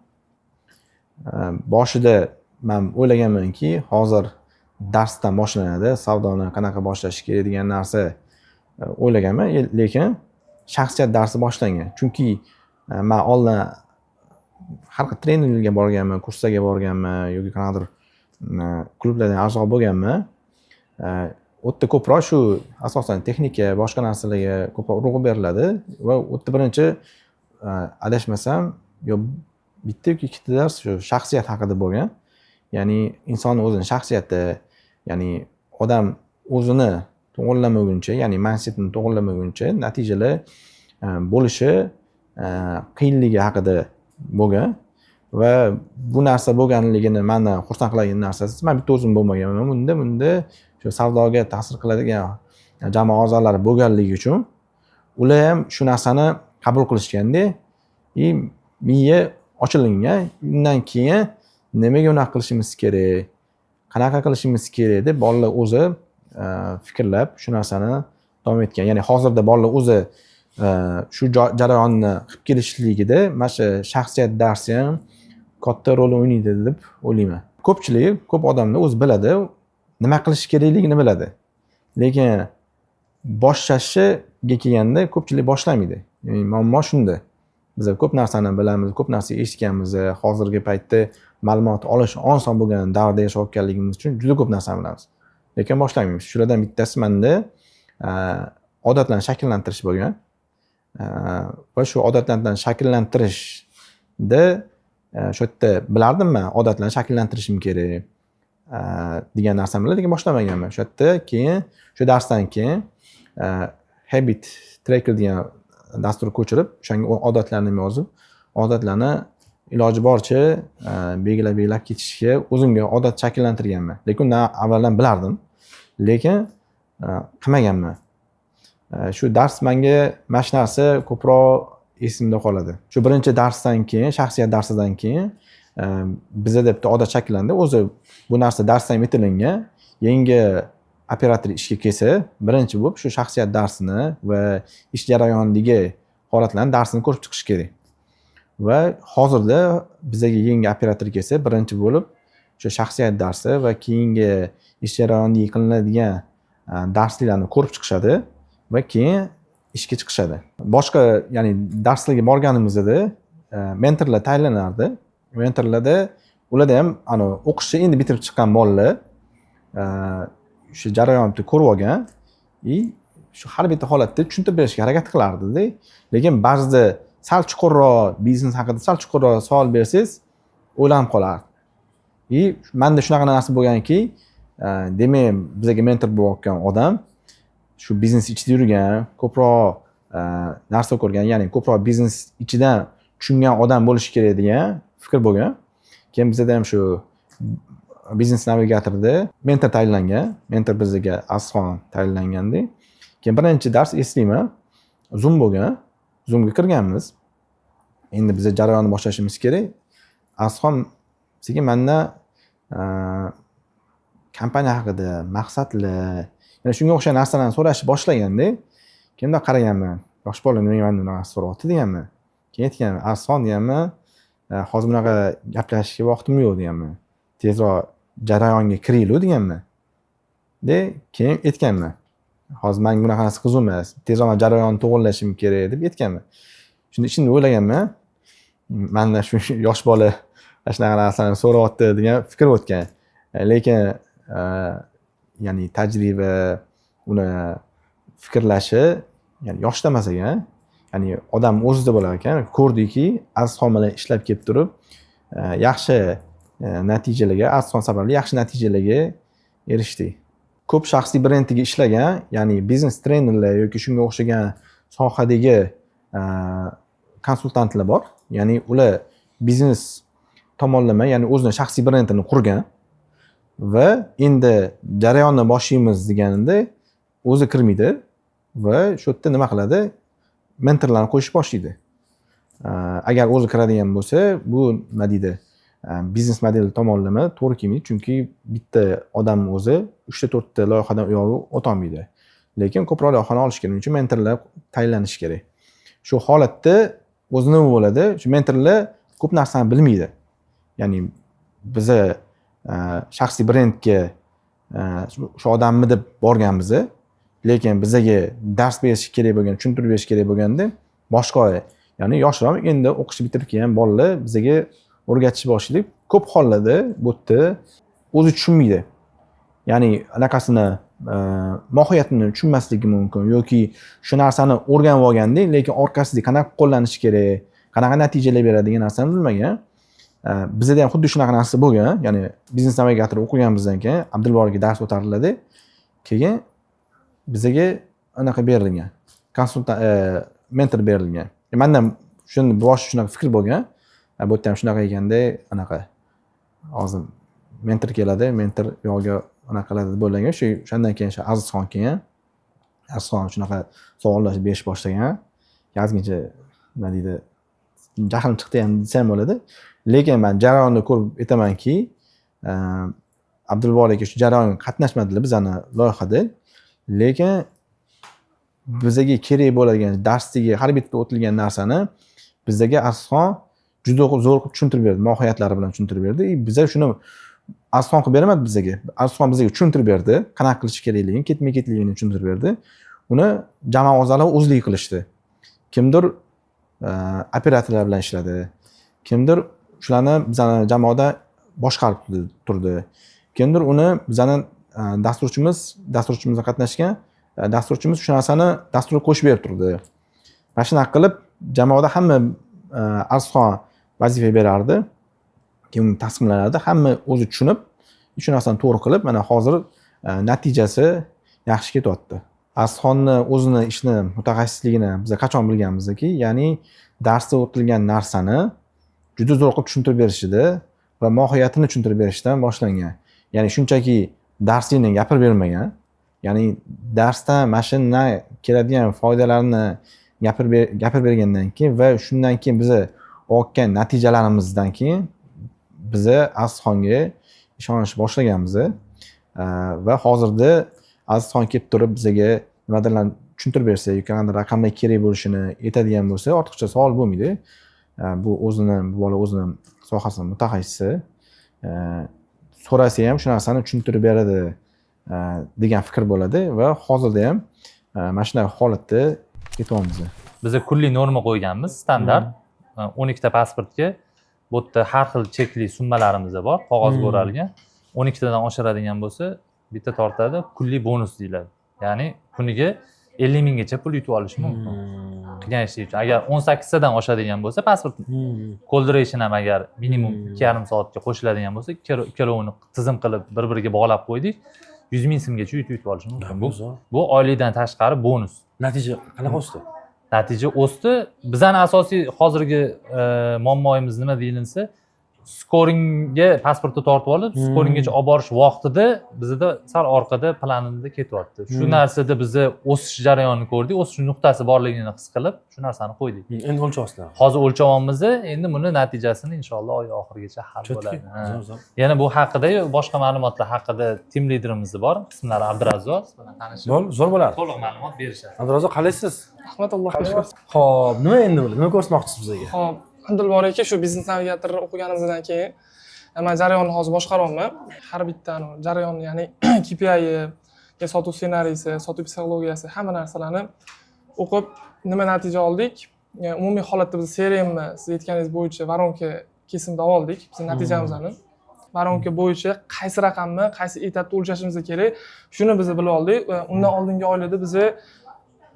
Boshida men o'ylaganmanki, hozir darsdan boshlanadi, savdoni qanaqa boshlash kerak degan narsa o'ylaganman, lekin shaxsiyat darsi boshlangan. Chunki men oldin har xil trenerlarga borganman, kurslarga borganman yoki qanaqadir klublardan a'zo bo'lganman. U yerda ko'proq shu asosan texnika, boshqa narsalarga ko'proq urg'u beriladi va u yerda birinchi adashmasam yo bitta yoki ikkita dars shu shaxsiyat haqida bo'lgan. Ya'ni insonning o'zining shaxsiyati, ya'ni odam o'zini to'g'irlamaguncha, ya'ni mindsetini to'g'irlamaguncha natijalar bo'lishi qiyinligi haqida bo'lgan va bu narsa bo'lganligini meni xursand qiladigan narsasi, men bitta o'zim bo'lmaganman. Bunda shu savdoga ta'sir qiladigan jamoa a'zolari bo'lganligi uchun ular ham shu narsani qabul qilishganda, miya ochilingan. Undan keyin nimaga unaqa qilishimiz kerak, qanaqa qilishimiz kerak deb bolalar o'zi fikrlab shu narsani davom etgan. Ya'ni hozirda bolalar o'zi shu jarayonni qilib kelishligida mana shu shaxsiyat darsi ham katta rol o'ynaydi deb o'ylayman. Ko'p odamlar o'zi biladi, nima qilish kerakligini biladi. Lekin boshlashiga kelganda ko'pchilik boshlamaydi. Ya'ni muammo shunda. Biz ko'p narsani bilamiz, ko'p narsa eshitganmiz. Hozirgi paytda ma'lumot olish oson bo'lgan davrda yashayotganligimiz uchun juda ko'p narsani bilamiz. Lekin boshlamaymiz. Shulardan bittasi menda odatlarni shakllantirish bo'lgan. Va shu odatlarni shakllantirishda shu yerda bilardim men, odatlarni shakllantirishim kerak degan narsani bilardim, lekin boshlamaganman. Shu yerda keyin shu darsdan keyin habit tracker degan dastur ko'chirib, o'shanga odatlarni yozib, odatlarni iloji boricha belgilab ketishga o'zimga odat shakllantirganman. Lekin undan avvaldan bilardim, lekin qilmaganman. Shu dars menga mana shu narsa ko'proq esimda qoladi. Shu birinchi darsdan keyin, shaxsiyat darsidan keyin bizda bitta odat shakllandi. O'zi bu narsa darsdan bitilgan. Yangi operator ishga kelsa, birinchi bo'lib shu shaxsiyat darsini va ish jarayonidagi holatlarni darsini ko'rib chiqish kerak. Va hozirda bizga yangi operator kelsa, birinchi bo'lib shu shaxsiyat darsi va keyingi ish jarayonida qilinadigan darslarni ko'rib chiqishadi va keyin ishga chiqishadi. Boshqa, ya'ni darslarga borganimizda mentorlar tayinlanardi. Mentorlarda ularda ham o'qishni endi bitirib chiqqan bolalar shu jarayonni ko'rib olgan, shu har bitta holatda tushuntirib berishga harakat qilardi. Lekin ba'zida sal chuqurroq biznes haqida sal chuqurroq savol bersangiz, o'ylanib qolardi. Menda shunaqa narsa bo'lganki, demak, bizga mentor bo'layotgan odam shu biznes ichida yurgan, ko'proq narsa ko'rgan, ya'ni ko'proq biznes ichidan tushungan odam bo'lishi kerak degan fikr bo'lgan. Keyin bizda ham shu biznes navigatorda mentor tayinlangan. Mentor bizga Asxon tayinlangandi. Keyin birinchi dars eslayman, Zoom bo'lgan. Zoomga kirganmiz. Endi biz jarayonni boshlashimiz kerak. Asxon sizga mendan kompaniya haqida, maqsadlar, yana shunga o'xshagan narsalarni so'rashni boshlaganda, keyin qaraganman. Yosh bola nima mendan bunaqa so'rayapti deganman. Keyin aytganman, Asxon deganman, hozir bunaqa gaplashishga vaqtim yo'q deganman. Tezroq jarayonga kiraylik deganman. Keyin aytganman. Hozir menga bunaqa narsa qiziq emas. Tezroq jarayonni to'g'irlashim kerak deb aytganman. Shunda ichimda o'ylaganman. Menda shu yosh bola shunaqa narsalarni so'rayapti degan fikr o'tgan. Lekin ya'ni tajriba, uni fikrlashi, ya'ni yoshda emas ekan. Ya'ni odam o'zida bo'lar ekan. Ko'rdiki, Azizxon bilan ishlab kelib turib, yaxshi natijalarga, Azizxon sababli yaxshi natijalarga erishdik. Ko'p shaxsiy brendiga ishlagan, ya'ni biznes trenerlar yoki shunga o'xshagan sohadagi konsultantlar bor. Ya'ni ular biznes tomonlama, ya'ni o'zining shaxsiy brendini qurgan va endi jarayonni boshlaymiz deganida o'zi kirmaydi va shu yerda nima qiladi? Mentorlarni qo'yishni boshlaydi. Agar o'zi kiradigan bo'lsa, bu nima deydi? Biznes model tomonlama to'g'ri kelmaydi, chunki bitta odam o'zi 3-4 ta loyihadan u yog'iga o'ta olmaydi. Lekin ko'proq loyihani olish kerak, uchun mentorlar tayinlanishi kerak. Shu holatda o'zi nima bo'ladi? Shu mentorlar ko'p narsani bilmaydi. Ya'ni biza shaxsiy brendga shu odammi deb borganmiz, lekin bizaga dars berish kerak bo'lgan, tushuntirib berish kerak bo'lganda boshqa, ya'ni yoshroq endi o'qishni bitirib kelgan bolalar bizaga o'rgatish boshladik. Ko'p hollarda bu yerda o'zi tushunmaydi. Ya'ni anaqasini mohiyatini tushunmasligi mumkin yoki shu narsani o'rganib olganda, lekin orqasida qanaqa qo'llanish kerak, qanaqa natijalar beradi degan narsani bilmagan. Bizda ham xuddi shunaqa narsa bo'lgan. Ya'ni biznes navigator o'qiganimizdan keyin Abdulborga dars o'tariladi. Keyin bizaga anaqa berilgan. Konsultant mentor berilgan. Mendan shuni bosh shunaqa fikr bo'lgan. Bu yerda ham shunaqa ekanda anaqa hozir mentor keladi, mentor yo'g'iga anaqa qiladi deb o'ylagan. Shundan keyin Azizxon kelgan. Azizxon shunaqa savollar berish boshlagan. Yozgincha nima deydi? Jahlim chiqdi ham desam bo'ladi. Lekin men jarayonni ko'rib aytamanki, Abdulbor aka shu jarayonga qatnashmadilar bizani loyihada. Lekin bizaga kerak bo'ladigan darsdagi har bitta o'tilgan narsani bizaga Azizxon juda zo'r qilib tushuntirib berdi, mohiyyatlari bilan tushuntirib berdi. Biza shuni Azizxon qilib bermadi bizaga. Azizxon bizaga tushuntirib berdi, qanaqa qilish kerakligini, ketma-ketligini tushuntirib berdi. Uni jamoa a'zolari o'zligi qilishdi. Kimdir operatorlar bilan ishladi. Kimdir shularni bizani jamoada boshqarib turdi. Kimdir uni bizani dasturchimizga qatnashgan dasturchimiz shu narsani dasturga qo'shib berib turdi. Mana shunaqa qilib jamoada hamma Azizxon vazifa berardi. Kim tasdiqlanardi, hamma o'zi tushunib, shu narsani to'g'ri qilib, mana hozir natijasi yaxshi ketyapti. Azizxonni o'zini ishni mutaxassisligini biz qachon bilganmizki, ya'ni darsda o'tilgan narsani juda zo'r qilib tushuntirib berishida va mohiyatini tushuntirib berishdan boshlangan. Ya'ni shunchaki darslikni gapirib bermagan. Ya'ni darsdan mana shundan keladigan foydalarni gapirib bergandan keyin va shundan keyin biz olgan natijalarimizdan keyin biz Azizxonga ishonish boshlaganmiz va hozirda Azizxon kelib turib bizga nimalarni tushuntirib bersa, yoki qanday raqamlar kerak bo'lishini aytadigan bo'lsa, ortiqcha savol bo'lmaydi. Bu bola o'zini sohasini mutaxassisi. So'rasa ham shu narsani tushuntirib beradi degan fikr bo'ladi va hozirda ham mana shunday holatda ketyapmiz. Biz kulli norma qo'yganmiz, standart 12 ta pasportga bu yerda har xil chekli summalarimiz bor, qog'ozga o'ralgan. 12 tadan oshiradigan bo'lsa, bitta tortadi, kulli bonus deyiladi. Ya'ni kuniga 50 minggacha pul yutib olish mumkin. Qilgan ishi uchun. Agar 18 tadan oshadigan bo'lsa, pasport cold-duration ham agar minimum 2,5 soatga qo'shiladigan bo'lsa, ikkalovini tizim qilib bir-biriga bog'lab qo'ydik, 100 ming so'mgacha yutib olish mumkin. Bu oylikdan tashqari bonus. Natija qanaqa o'sdi? Natija o'sdi. Bizning asosiy hozirgi muammoimiz nima deyilsa, skoringga pasportni tortib olib, skoringgacha olib borish vaqtida bizda sal orqada planimizda ketyapti. Shu narsada biz o'sish jarayonini ko'rdik, o'sish nuqtasi borligini his qilib, shu narsani qo'ydik. Endi o'lchyapsizlar. Hozir o'lchyapmiz, endi buni natijasini inshaalloh oy oxirigacha hal bo'ladi. Yana bu haqida boshqa ma'lumotlar haqida team liderimiz bor, ismlari Abdurazzoq bilan tanishib. Zo'r bo'ladi. To'liq ma'lumot berishadi. Abdurazzoq, qalaysiz? Rahmat, Allohga shukr. Xo'p, nima endi bo'ladi? Nima ko'rsatmoqchisiz bizga? Xo'p, Abdulbor aka shu biznes navigator o'qiganimizdan keyin man jarayonni hozir boshqaryapman. Har bitta jarayon, ya'ni KPI, sotuv ssenariysi, sotuv psixologiyasi, hamma narsalarni o'qib nima natija oldik? Umumiy holatda biz CRM siz aytganingiz bo'yicha varonka kesimda oldik biz natijamizni. Varonka bo'yicha qaysi raqamni, qaysi etapda o'lchashimiz kerak, shuni biz bilib oldik. Undan oldingi oylarda biz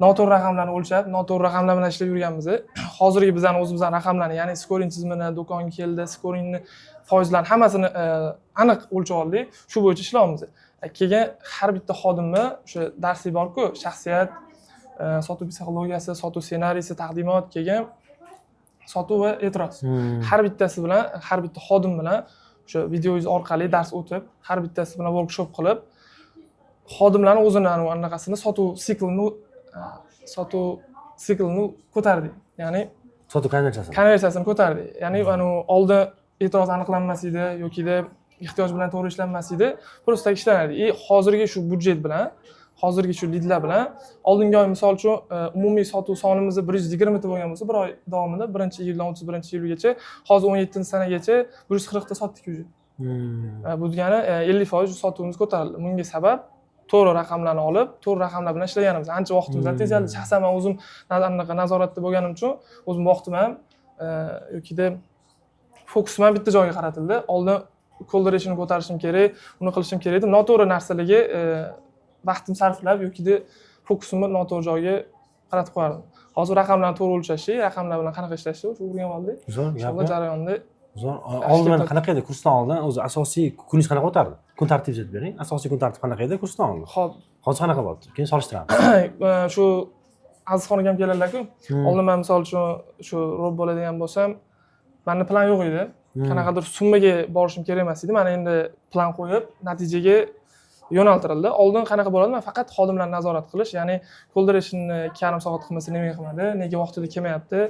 noto'g'ri raqamlarni o'lchab, noto'g'ri raqamlar bilan ishlab yurganmiz. Hozirgi bizning o'zimizning raqamlarni, ya'ni scoring tizimini, do'konga keldi, scoringni, foizlarni hammasini aniq o'lchab oldik. Shu bo'yicha ishlayapmiz. Keyin har bitta xodimni o'sha darsi bor-ku, shaxsiyat, sotuv psixologiyasi, sotuv ssenariysi, taqdimot, keyin sotuv va e'tiroz. Har bittasi bilan, har bitta xodim bilan o'sha videoyuz orqali dars o'tib, har bittasi bilan workshop qilib, xodimlarning o'zini anaqasini sotuv siklini ko'tardik. Ya'ni sotuv konversiyasini ko'tardik. Ya'ni oldin e'tiroz aniqlanmas edi yokida ehtiyoj bilan to'g'ri ishlanmas edi. Просто ishlanadi. Hozirgi shu budjet bilan, hozirgi shu lidlar bilan oldingi oy misol uchun umumiy sotuv sonimiz 120 ta bo'lgan bo'lsa, bir oy davomida 1-iyuldan 31-iyulgacha, hozir 17-sanagacha 140 ta sotdik уже. Bu degani 50% sotuvimiz ko'tarildi. Bunga sabab to'g'ri raqamlarni olib, to'g'ri raqamlar bilan ishlaganimiz. Ancha vaqtimizni tejaldi. Shaxsan men o'zim nazoratda bo'lganim uchun o'zim vaqtim ham yokida fokusim ham bitta joyga qaratildi. Oldin collaboration'ni ko'tarishim kerak, uni qilishim kerak edi. Noto'g'ri narsalarga vaqtim sarflab yokida fokusimni noto'g'ri joyga qaratib qo'yardim. Hozir raqamlarni to'g'ri o'lchashni, raqamlar bilan qanaqa ishlashni o'rganib oldik. Inshaalloh jarayonda oldin qanaqa edi kursdan oldin o'zi asosiy kuningiz qanaqa o'tardi? Kun tartib aytib bering. Asosiy kun tartib qanaqa edi kursdan oldin? Xo'p, hozir qanaqa bo'ldi? Keyin solishtiramiz. Shu Azizxon akam keladilar-ku. Oldin men misol uchun shu rob bo'ladigan bo'lsam, menda plan yo'q edi. Qanaqadir summaga borishim kerak emas edi. Mana endi plan qo'yib, natijaga yo'naltirildi. Oldin qanaqa bo'ladi? Men faqat xodimlarni nazorat qilish, ya'ni collaboration'ni 2,5 soat qilmasa nima qilmadi, nega vaqtida kelmayapti,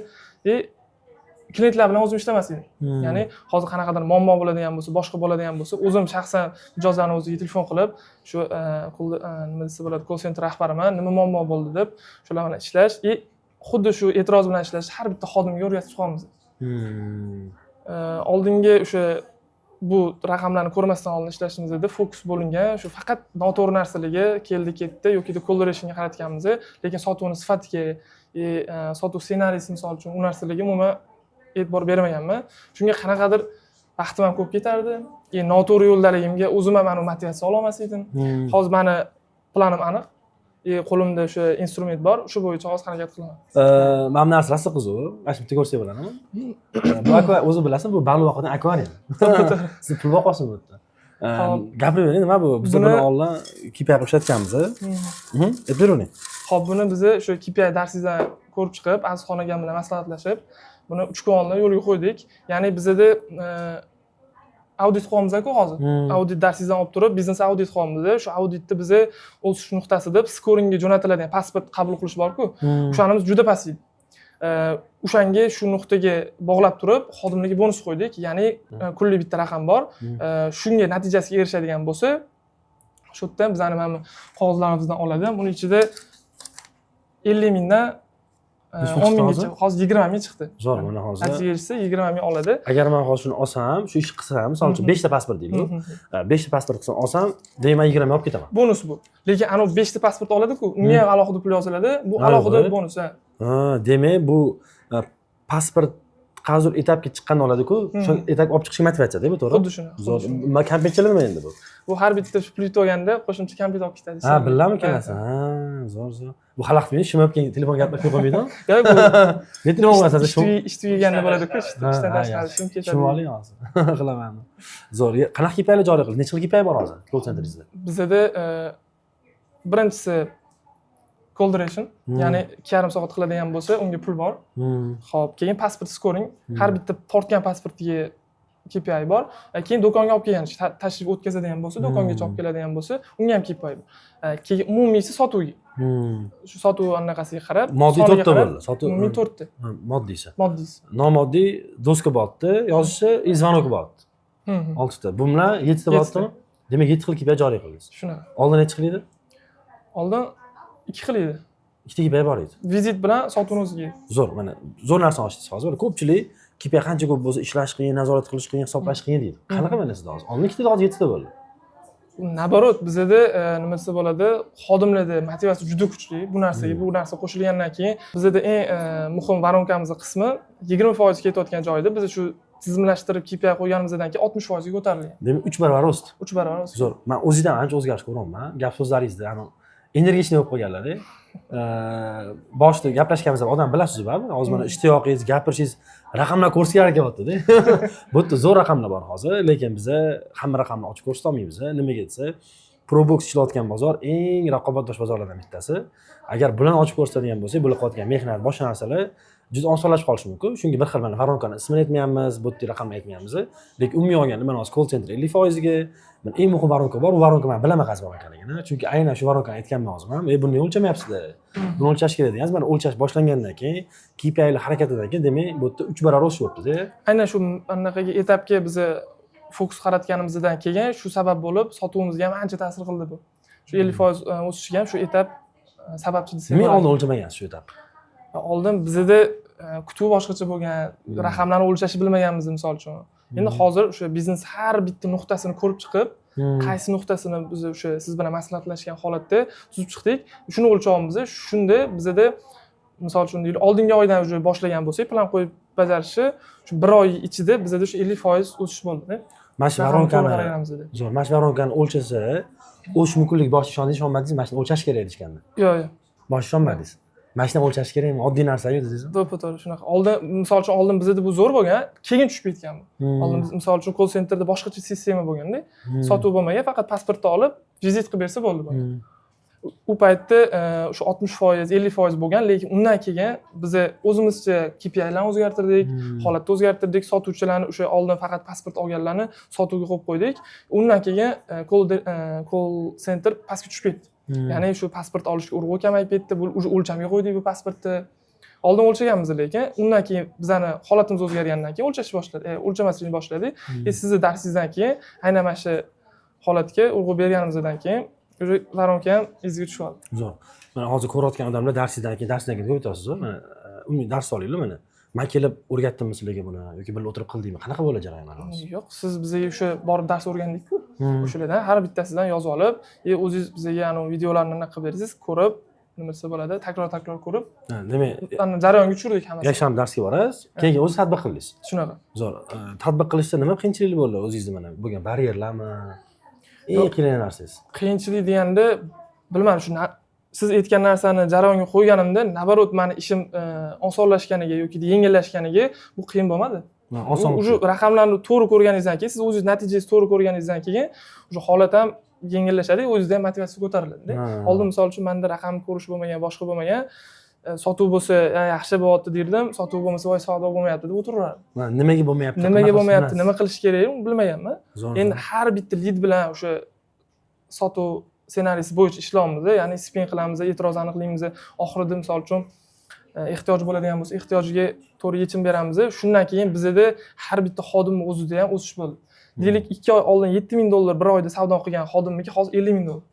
klientlar bilan o'zim ishlamas edim. Ya'ni hozir qanaqadir muammo bo'ladigan bo'lsa, boshqa bo'ladigan bo'lsa, o'zim shaxsan mijozlarni o'ziga telefon qilib, shu nima desa bo'ladi, call center rahbariman, nima muammo bo'ldi deb, shular bilan ishlash, xuddi shu e'tiroz bilan ishlash har bitta xodimga o'rgatib chiqamiz. Oldingi o'sha bu raqamlarni ko'rmasdan oldin ishlashimizda fokus bo'lingan, shu faqat noto'g'ri narsalarga keldi-ketdi yoki collaboration'ga qaratganmiz, lekin sotuvning sifatiga, sotuv ssenariysi misol uchun u narsalarga umuman e'tibor bermaganman. Shunga qanaqadir vaqtim ham ko'p ketardi. Noto'g'ri yo'ldaligimga o'zim ham motivatsiya ola olmas edim. Hozir meni planim aniq. Qo'limda o'sha instrument bor, shu bo'yicha hozir harakat qilaman. Mana bu narsa rosa qiziq. Mana shu yerda ko'rsak bo'ladimi? Bu o'zi bilasizmi, bu baliq akvarium. Siz pul boqasiz bu yerda. Gapirib bering, nima bu? Biz buni oldin KPI qilib ishlatganmiz. Aytib bering. Xo'p, buni biz shu KPI darsingizdan ko'rib chiqib, Azizxon akam bilan maslahatlashib, buni 3 kun oldin yo'lga qo'ydik. Ya'ni bizda audit qilyapmiz-ku hozir. Audit darsingizdan olib turib, biznes audit qilyapmiz. Shu auditni biz o'sish nuqtasi deb scoringga jo'natiladigan pasport qabul qilish bor-ku. O'shanimiz juda past edi. O'shanga shu nuqtaga bog'lab turib, xodimlarga bonus qo'ydik. Ya'ni kunlik bitta raqam bor. Shunga natijasiga erishadigan bo'lsa, shu yerdan bizning mana qog'ozlarimizdan oladi. Buning ichida 50 mingdan 10 minggacha, hozir 20 ming chiqdi. Zo'r, mana hozir. Natija erishsa 20 ming oladi. Agar men hozir shuni olsam, shu ishni qilsam, misol uchun 5 ta pasport deylik. 5 ta pasport qilsam olsam, deyman 20 ming olib ketaman. Bonus bu. Lekin ana 5 ta pasport oladi-ku, unga ham alohida pul yoziladi. Bu alohida bonus, ha. Demak, bu pasport qazur etapga chiqqanda oladi-ku, shu etapga olib chiqishga motivatsiya-da, bu to'g'ri? Xuddi shuni. Zo'r. Kompensasiya nima endi bu? Bu har bitta plyut olganda qo'shimcha kompyuter olib ketadi. Ha, bilaman kelasiz. Ha, zo'r. Bu xalaq meni shimabgan telefon gaplashib qo'ymaydimi? Yo'q, bu men telefon qilasizda shu ish tugaganda bo'ladi-ku, ishdan tashqari shim ketadi. Shuni oling hozir. Qilaman. Zo'r. Qanaqa KPIlar joriy qildi? Necha xil KPI bor hozir call centeringizda? Bizda birinchisi collaboration, ya'ni 2,5 soat qiladigan bo'lsa, unga pul bor. Xo'p, keyin pasport scoring, har bitta tortgan pasportiga KPI bor. Keyin do'konga olib kelgan, tashrif o'tkazadigan bo'lsa, do'kongacha olib keladigan bo'lsa, unga ham KPI bor. Keyin umumiysi sotuvga. Shu sotuv anaqasiga qarab, moddiy 4 ta bo'ldi. Sotuv umumiy 4 ta. Moddiysi. Moddiysi. Nomoddiy doska botdi, yozishi i zvonok botdi. 6 ta. Bu bilan 7 ta botdimi? Demak 7 xil KPI joriy qildingiz. Shunaqa. Oldin necha xil edi? Oldin 2 xil edi. 2 ta KPI bor edi. Vizit bilan sotuvni o'ziga. Zo'r, mana zo'r narsa ochdingiz hozir. Ko'pchilik KPI qancha ko'p bo'lsa ishlash qiyin, nazorat qilish qiyin, hisoblash qiyin deydi. Qanaqa mana sizda hozir? Oldin 2 ta, hozir 7 ta bo'ldi. Naborot bizada nima desa bo'ladi, xodimlarda motivatsiya juda kuchli. Bu narsaga bu narsa qo'shilgandan keyin bizada eng muhim voronkamizning qismi 20% ketayotgan joyda biz shu tizimlashtirib KPI qo'yganimizdan keyin 60% ga ko'tarilgan. Demak 3 barobar o'sdi. 3 barobar o'sdi. Zo'r. Men o'zingizdan ancha o'zgarish ko'ryapman. Gap so'zlaringizda energichniy bo'lib qolganlar-da. Boshida gaplashganimizda odam bilasiz baribir. Hozir mana ishtiyoqingiz, gapirishingiz raqamlar ko'rsatga harakatyapti-da. Bu yerda zo'r raqamlar bor hozir, lekin biz hamma raqamni ochib ko'rsata olmaymiz. Nimaga desa, Probox ishlayotgan bozor eng raqobatdosh bozorlardan bittasi. Agar bularni ochib ko'rsatadigan bo'lsak, bo'lib qolgan mehnat, boshqa narsalar juda osonlashib qolishi mumkin. Shunga bir xil mana Varonkani ismini aytmayapmiz, bu yerda raqamni aytmayapmiz. Lekin umumiy olganda mana hozir call center 50% ga, men eng muhim Varonka bor. Bu Varonka men bilaman qaysi Varonkaligini. Chunki aynan shu Varonkani aytganman hozir ham. Buni o'lchamayapsizlar. Buni o'lchash kerak degansiz. Mana o'lchash boshlangandan keyin, KPIlar harakatidan keyin, demak, bu yerda 3 barobar o'sish bo'libdi-da. Aynan shu anaqaga etapga biz fokus qaratganimizdan keyin shu sabab bo'lib sotuvimizga ham ancha ta'sir qildi bu. Shu 50% o'sishiga ham shu etap sababchi desam. Men oldin o'lchamagansiz shu etap. Oldin bizda kutuv boshqacha bo'lgan, raqamlarni o'lchashni bilmaganmiz misol uchun. Endi hozir o'sha biznes har bitta nuqtasini ko'rib chiqib, qaysi nuqtasini biz o'sha siz bilan maslahatlashgan holatda tuzib chiqdik. Shuni o'lchovimiz shunda bizda misol uchun deylik, oldingi oydan уже boshlagan bo'lsak, plan qo'yib bajarishni shu 1 oy ichida bizda shu 50% o'sish bo'ldi-da. Mana shu Varonkani zo'r, mana shu Varonkani o'lchasa, o'sish mumkinligi boshida ishondingiz, ishonmadingiz, mana shuni o'lchash kerak deyishgandi. Yo'q, yo'q. Boshida ishonmadingiz. Mana shuni o'lchash kerakmi? Oddiy narsa-yu dedingiz. To'g'ri, shunaqa. Oldin misol uchun oldin bizda bu zo'r bo'lgan, keyin tushib ketgan bu. Oldin biz misol uchun call centerda boshqacha sistema bo'lganda, sotuv bo'lmagan, faqat pasportni olib, vizit qilib bersa bo'ldi bu. U paytda o'sha 60%, 50% bo'lgan, lekin undan keyin biz o'zimizcha KPIlarni o'zgartirdik, holatni o'zgartirdik, sotuvchilarni o'sha oldin faqat pasport olganlarni sotuvga qo'yib qo'ydik. Undan keyin call center pastga tushib ketdi. Ya'ni shu pasport olishga urg'u kamayib ketdi. Bu o'lchamga qo'ydik bu pasportni. Oldin o'lchaganmiz, lekin undan keyin bizani holatimiz o'zgargandan keyin o'lchashni boshladik, o'lchamaslikni boshladik. Sizni darsingizdan keyin aynan mana shu holatga urg'u berganimizdan keyin Varonka ham izga tushadi. Zo'r. Mana hozir ko'rayotgan odamlar darsdan keyin o'tasiz-ku. Mana umumiy dars olinglar mana. Men kelib o'rgatdimmi sizlarga buni yoki birga o'tirib qildingmi? Qanaqa bo'ladi jarayonlar hozir? Yo'q, siz bizga o'sha borib dars o'rgandik-ku. O'shalardan har bittasidan yozib olib, o'zingiz bizga ana videolarni nima qilib berasiz, ko'rib, nima desa bo'ladi, takror ko'rib. Demak, jarayonga tushirdik hammasi. Yakshanba darsga borasiz, keyin o'zingiz tadbiq qildingiz. Shunaqa. Zo'r. Tadbiq qilishda nima qiyinchilik bo'ldi o'zingizda mana bo'lgan baryerlarmi? Eng qiyin narsangiz. Qiyinchilik deganda, bilmadim, shu siz aytgan narsani jarayonga qo'yganimda, naborot meni ishim osonlashganiga yoki yengillashganiga bu qiyin bo'lmadi. Oson. O'sha raqamlarni to'g'ri ko'rganingizdan keyin, siz o'zingiz natijangizni to'g'ri ko'rganingizdan keyin, o'sha holat ham yengillashadi, o'zingizda ham motivatsiya ko'tariladi-da. Oldin misol uchun menda raqamni ko'rish bo'lmagan, boshqa bo'lmagan, sotuv bo'lsa yaxshi bo'lyapti derdim, sotuv bo'lmasa voy savdo bo'lmayapti deb o'tiraverardim. Nimaga bo'lmayapti? Nimaga bo'lmayapti, nima qilish kerak, uni bilmaganman. Endi har bitta lead bilan o'sha sotuv ssenariysi bo'yicha ishlaymiz, ya'ni spin qilamiz, e'tiroz aniqlaymiz, oxirida misol uchun ehtiyoj bo'ladigan bo'lsa, ehtiyojiga to'g'ri yechim beramiz. Shundan keyin bizda har bitta xodimning o'zida ham o'sish bo'ldi. Deylik 2 oy oldin $7,000 bir oyda savdo qilgan xodimniki hozir $50,000.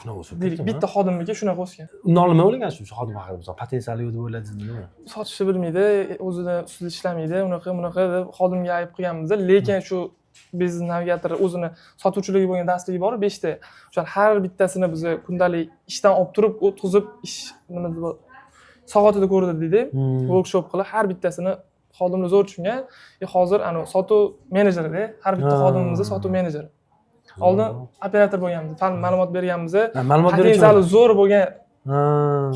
Shunaqa o'sib deylik, bitta xodimniki shunaqa o'sgan. Undan nima o'ylagansiz shu xodim haqida? Misol potensiali yo'q deb o'yladingizmi? Sotishni bilmaydi, o'zida ustida ishlamaydi, unaqa deb xodimga ayb qilganmiz, lekin shu biznes navigator o'zini sotuvchiligi bo'lgan dastligi bor 5 ta. O'sha har bittasini biz kundalik ishdan olib turib, o'tkazib ish nima deb soatida ko'rdi deydi. Workshop qilib har bittasini xodimlar zo'r tushungan. Hozir ana sotuv menejeri, har bitta xodimimiz sotuv menejeri. Oldin operator bo'lganmiz, fan ma'lumot berganmiz. Ma'lumot berishimiz zo'r bo'lgan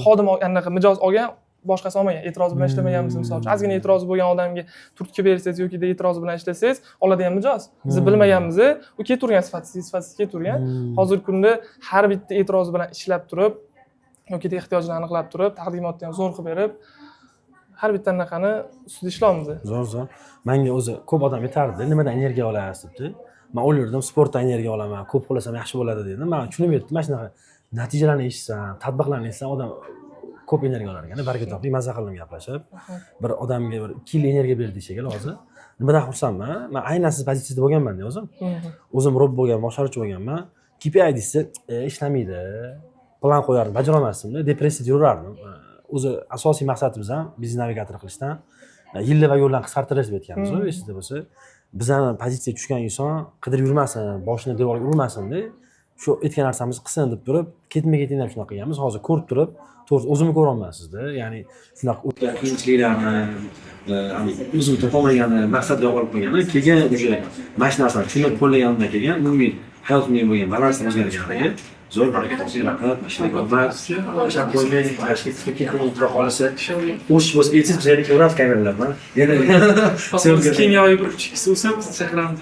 xodim anaqa mijoz olgan, boshqasi olmagan, e'tiroz bilan ishlamaganmiz misol uchun. Ozgina e'tirozi bo'lgan odamga turtki bersangiz yoki e'tiroz bilan ishlasangiz, oladigan mijoz. Biz bilmaganmiz, u ketavergan sifatsiz ketavergan. Hozirgi kunda har bitta e'tiroz bilan ishlab turib yoki ehtiyojini aniqlab turib, taqdimotni ham zo'r qilib berib, har bitta anaqani ustida ishlaymiz. Zo'r. Menga o'zi ko'p odam aytardi, nimadan energiya olasiz debdi. Men o'ylardim, sportdan energiya olaman, ko'p qo'lasam yaxshi bo'ladi dedim. Men tushunib yetdim, mana shunaqa natijalarni eshitsam, tadbiqlarni eshitsam odam ko'p energiya olar ekan, baraka topib, maza qildim gaplashib. Bir odamga bir 2 yil energiya berdi shekilli hozir. Nimadan xursandman? Men aynan siz pozitsiyada bo'lganman-da o'zim. O'zim rob bo'lgan, boshqaruvchi bo'lganman. KPI desa, ishlamaydi. Plan qo'yardim, bajara olmasdim, depressiyada yurardim. O'zi asosiy maqsadimiz ham biznes navigator qilishdan. yillab yo'llarni qisqartirish deb aytganmiz esingizda bo'lsa bizani pozitsiyaga tushgan inson qidirib yurmasin boshini devorga urmasinde shu aytgan narsamizni qilsin deb turib ketma ketin ham shunaqa qilganmiz hozir ko'rib turib to'g'risi o'zimni ko'ryapmansizda ya'ni shunaqa o'tgan qiyinchiliklarni o'zim topolmagani maqsadga olib qo'ygani keyin o'sha mana shu narsani tushunib qo'llaganimdan keyin umumiy hayotimga bo'lgan balansni o'zgarganiga zo'r harakatga rahmat mashinaga rahmat shart bo'lmay tashkilga ketib qolsa o'sh bo'lsa aytsangiz bizga ko'ramiz kameralardan yana kimyoviy bir kuchkisi bo'lsa biz chaqiramiz.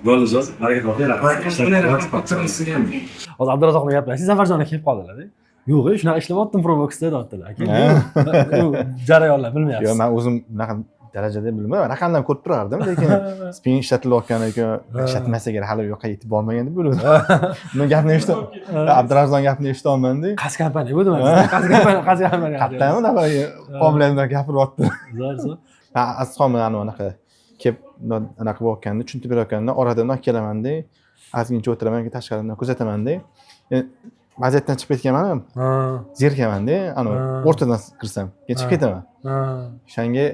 bo'ldi zo'r baraka hozir Abdurazzoq bilan gaplashdik Zafarjon aka kelib qoldilar yo'q shunaqa ishlayaptim Proboxda deyaptilar aka jarayonlar bilmayapsiz yo'q men o'zim bunaqa darajada bilmayman raqamdan ko'rib turardim lekin spin ishlatilayotgan ekan ishlatmasa kerak hali u yoqqa yetib bormagan deb bildim men gapni eshitdim Abdurazzoq gapni eshityapman-da qaysi kompaniya bu deyman qaysi kompaniya qayerdan unaqa pomlardan gapiryapti zo'r asxom anaqa kelib anaqa bo'layotganda tushuntirib berayotganda oradan kelaman-da ozgincha o'tiraman keyin tashqaridan kuzataman-da vaziyatdan chiqib ketganman zerikaman-da o'rtadan kirsam keyin chiqib ketaman o'shanga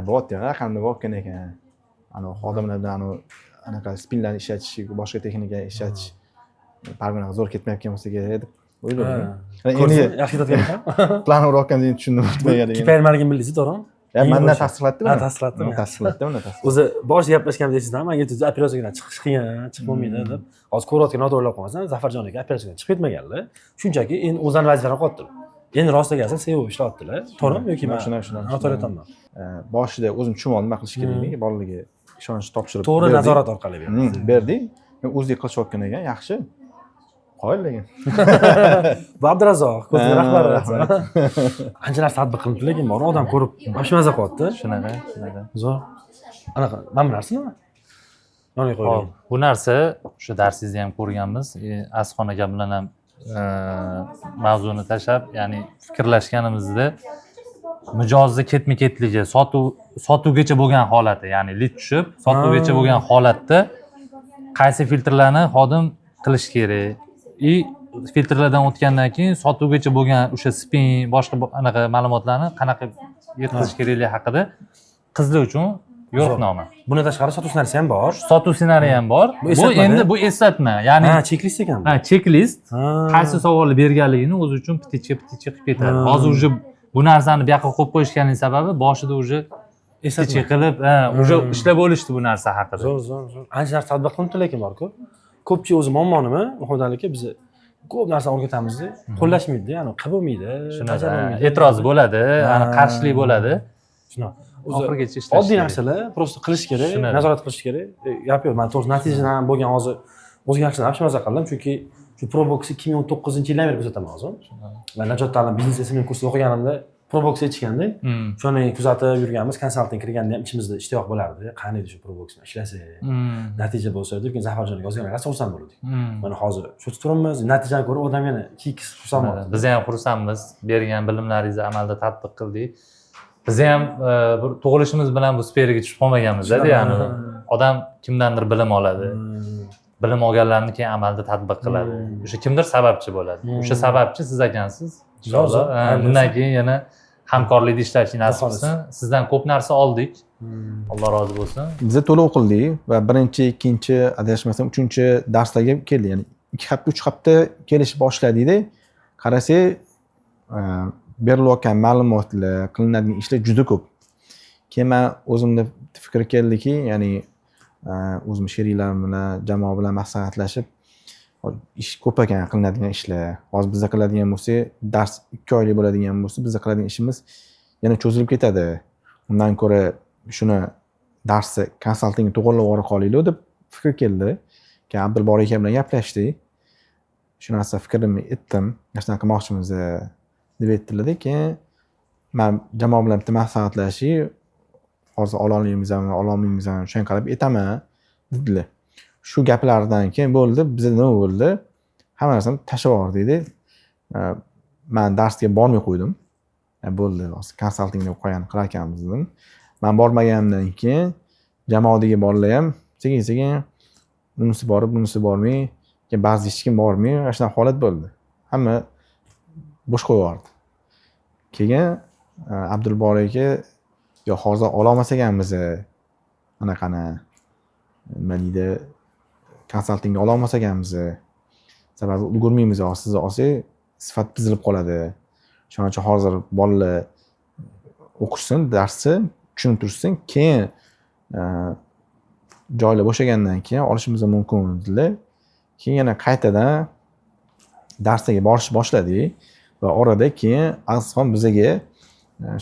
bo'lyapti raqamda bo'layotgan ekan xodimlar bilan anaqa spinlarni ishlatish boshqa texnika ishlatish baribir zo'r ketmayotgan bo'lsa kerak deb o'yladim endi yaxshi ketayotgan plan urayotganda endi tushundim nimaga kipaymaligini bildingiz to'g'rimi mandan tasdiqlatdimi tasdiqlatdimi o'zi boshida gaplashganimda eslaysizmi menga aytdingiz operatsiyadan chiqish qiyin chiqib bo'lmaydi deb hozir ko'rayotgan noto'g'ri o'ylab qolmasan Zafarjon aka operatsiyadan chiqib ketmaganlar shunchaki endi o'zlarini vazifalarini qilyaptilar endi rost kelsa sevib ishlayaptilar to'g'rimi yoki men noto'g'ri aytyapman boshida o'zim tushunmadim nima qilish kerakligini bolalarga ishonch topshirib to'g'ri nazorat orqali berdik o'zidek qilishayotgan ekan yaxshi qoyil lekin bu Abdurazzoq ko'zga rahmat ancha narsa tadbiq qilinibdi lekin bor odam ko'rib boshi maza qilyapti shunaqa zo'r anaqa mana bu narsami yoniga qo'ying bu narsa o'sha darsingizni ham ko'rganmiz Asxon aka bilan ham mavzuni tashlab ya'ni fikrlashganimizda mijozning ketma ketligi sotuvgacha bo'lgan holati ya'ni lid tushib sotuvgacha bo'lgan holatda qaysi filtrlarni xodim qilish kerak и filtrlardan o'tgandan keyin sotuvgacha bo'lgan o'sha spin boshqa anaqa ma'lumotlarni qanaqa yetkazish kerakligi haqida qizlar uchun yo'riqnoma. Bundan tashqari sotuv ssenariysi ham bor. Sotuv ssenariyi ham bor. Bu endi bu eslatma, ya'ni checklist ekan. Checklist qaysi savolni berganligini o'zi uchun pitichka qilib ketadi. Hozir уже bu narsani bu yoqqa qo'yib qo'yishganining sababi boshida уже pitichka qilib, уже ishlab bo'lishdi bu narsa haqida. Zo'r. Ancha narsa tadbiq qilinibdi lekin bor-ku. Ko'pchilik o'zi muammo nima? Muhammadali aka biz ko'p narsa o'rgatamiz-da, qo'llashmaydi, ya'ni qilib bo'lmaydi. Shunaqa e'tiroz bo'ladi, qarshilik bo'ladi. Shunaqa. Oxirigacha ishlash. Oddiy narsalar, prosta qilish kerak, nazorat qilish kerak. Gap yo'q, men to'g'ri natijadan ham bo'lgan hozir o'zga yaxshi yaxshi maza qildim, chunki shu Probox 2019-yildan beri kuzataman hozir. Men Najot ta'lim biznes SMM kursida o'qiganimda Probox ichganda, shuni kuzatib yurganmiz, konsalting kirganda ham ichimizda ishtiyoq bo'lardi. Qani edi shu Probox bilan ishlasak, natija bo'lsa deb, keyin Zafarjonga yozganlar xursand bo'ldik. Mana hozir shu turibmiz, natijadan ko'ra odam yana 2x xursand bo'ladi. Biz ham xursandmiz, bergan bilimlaringizni amalda tatbiq qildik. Biz ham bir tug'ilishimiz bilan bu sferaga tushib qolmaganmiz-da, ya'ni odam kimdandir bilim oladi. Bilim olganlarni keyin amalda tatbiq qiladi. O'sha kimdir sababchi bo'ladi. O'sha sababchi siz ekansiz. Inshaalloh. Bundan keyin yana hamkorlikda ishlashni nasib qilsin. Sizdan ko'p narsa oldik. Alloh rozi bo'lsin. Biz to'liq o'qildik va birinchi, ikkinchi, adashmasam 3-darslarga keldik. Ya'ni 2 hafta, 3 hafta kelishib boshladik-da. Qarasak, berilayotgan ma'lumotlar, qilinadigan ishlar juda ko'p. Keyin men o'zimda fikr keldiki, ya'ni o'zim sheriklar bilan, jamoa bilan maslahatlashib, ish ko'p ekan qilinadigan ishlar. Hozir bizda qiladigan bo'lsa, dars 2 oylik bo'ladigan bo'lsa, bizda qiladigan ishimiz yana cho'zilib ketadi. Undan ko'ra shuni darsni konsaltingni to'g'rilab olib qolaylik deb fikr keldi. Keyin Abdulbor aka bilan gaplashdik. Shu narsa fikrimni aytdim. Shunday qilmoqchimiz deb aytdilar-da. Keyin men jamoa bilan bitta maslahatlashib, hozir ololmaymizmi, ololmaymizmi, shunga qarab aytaman dedilar. Shu gaplardan keyin bo'ldi, bizda nima bo'ldi? Hamma narsani tashlab yubordik-da. Men darsga bormay qo'ydim. Bo'ldi, hozir konsalting deb qo'ygan qilar ekanmiz dedim. Men bormaganimdan keyin jamoadagi bolalar ham sekin-sekin bunisi borib, bunisi bormay, keyin ba'zi hech kim bormay, shunaqa holat bo'ldi. Hamma bo'sh qo'yib yubordi. Keyin Abdulbor aka yo hozir ololmas ekanmiz anaqani nima deydi konsaltingga ololmas ekanmiz sababi ulgurmaymiz sizni olsak sifat buzilib qoladi shuning uchun hozir bolalar o'qishsin darsni tushunib tursin keyin joylar bo'shagandan keyin olishimiz mumkin dedilar keyin yana qaytadan darslarga borishni boshladik va orada keyin azizxon bizaga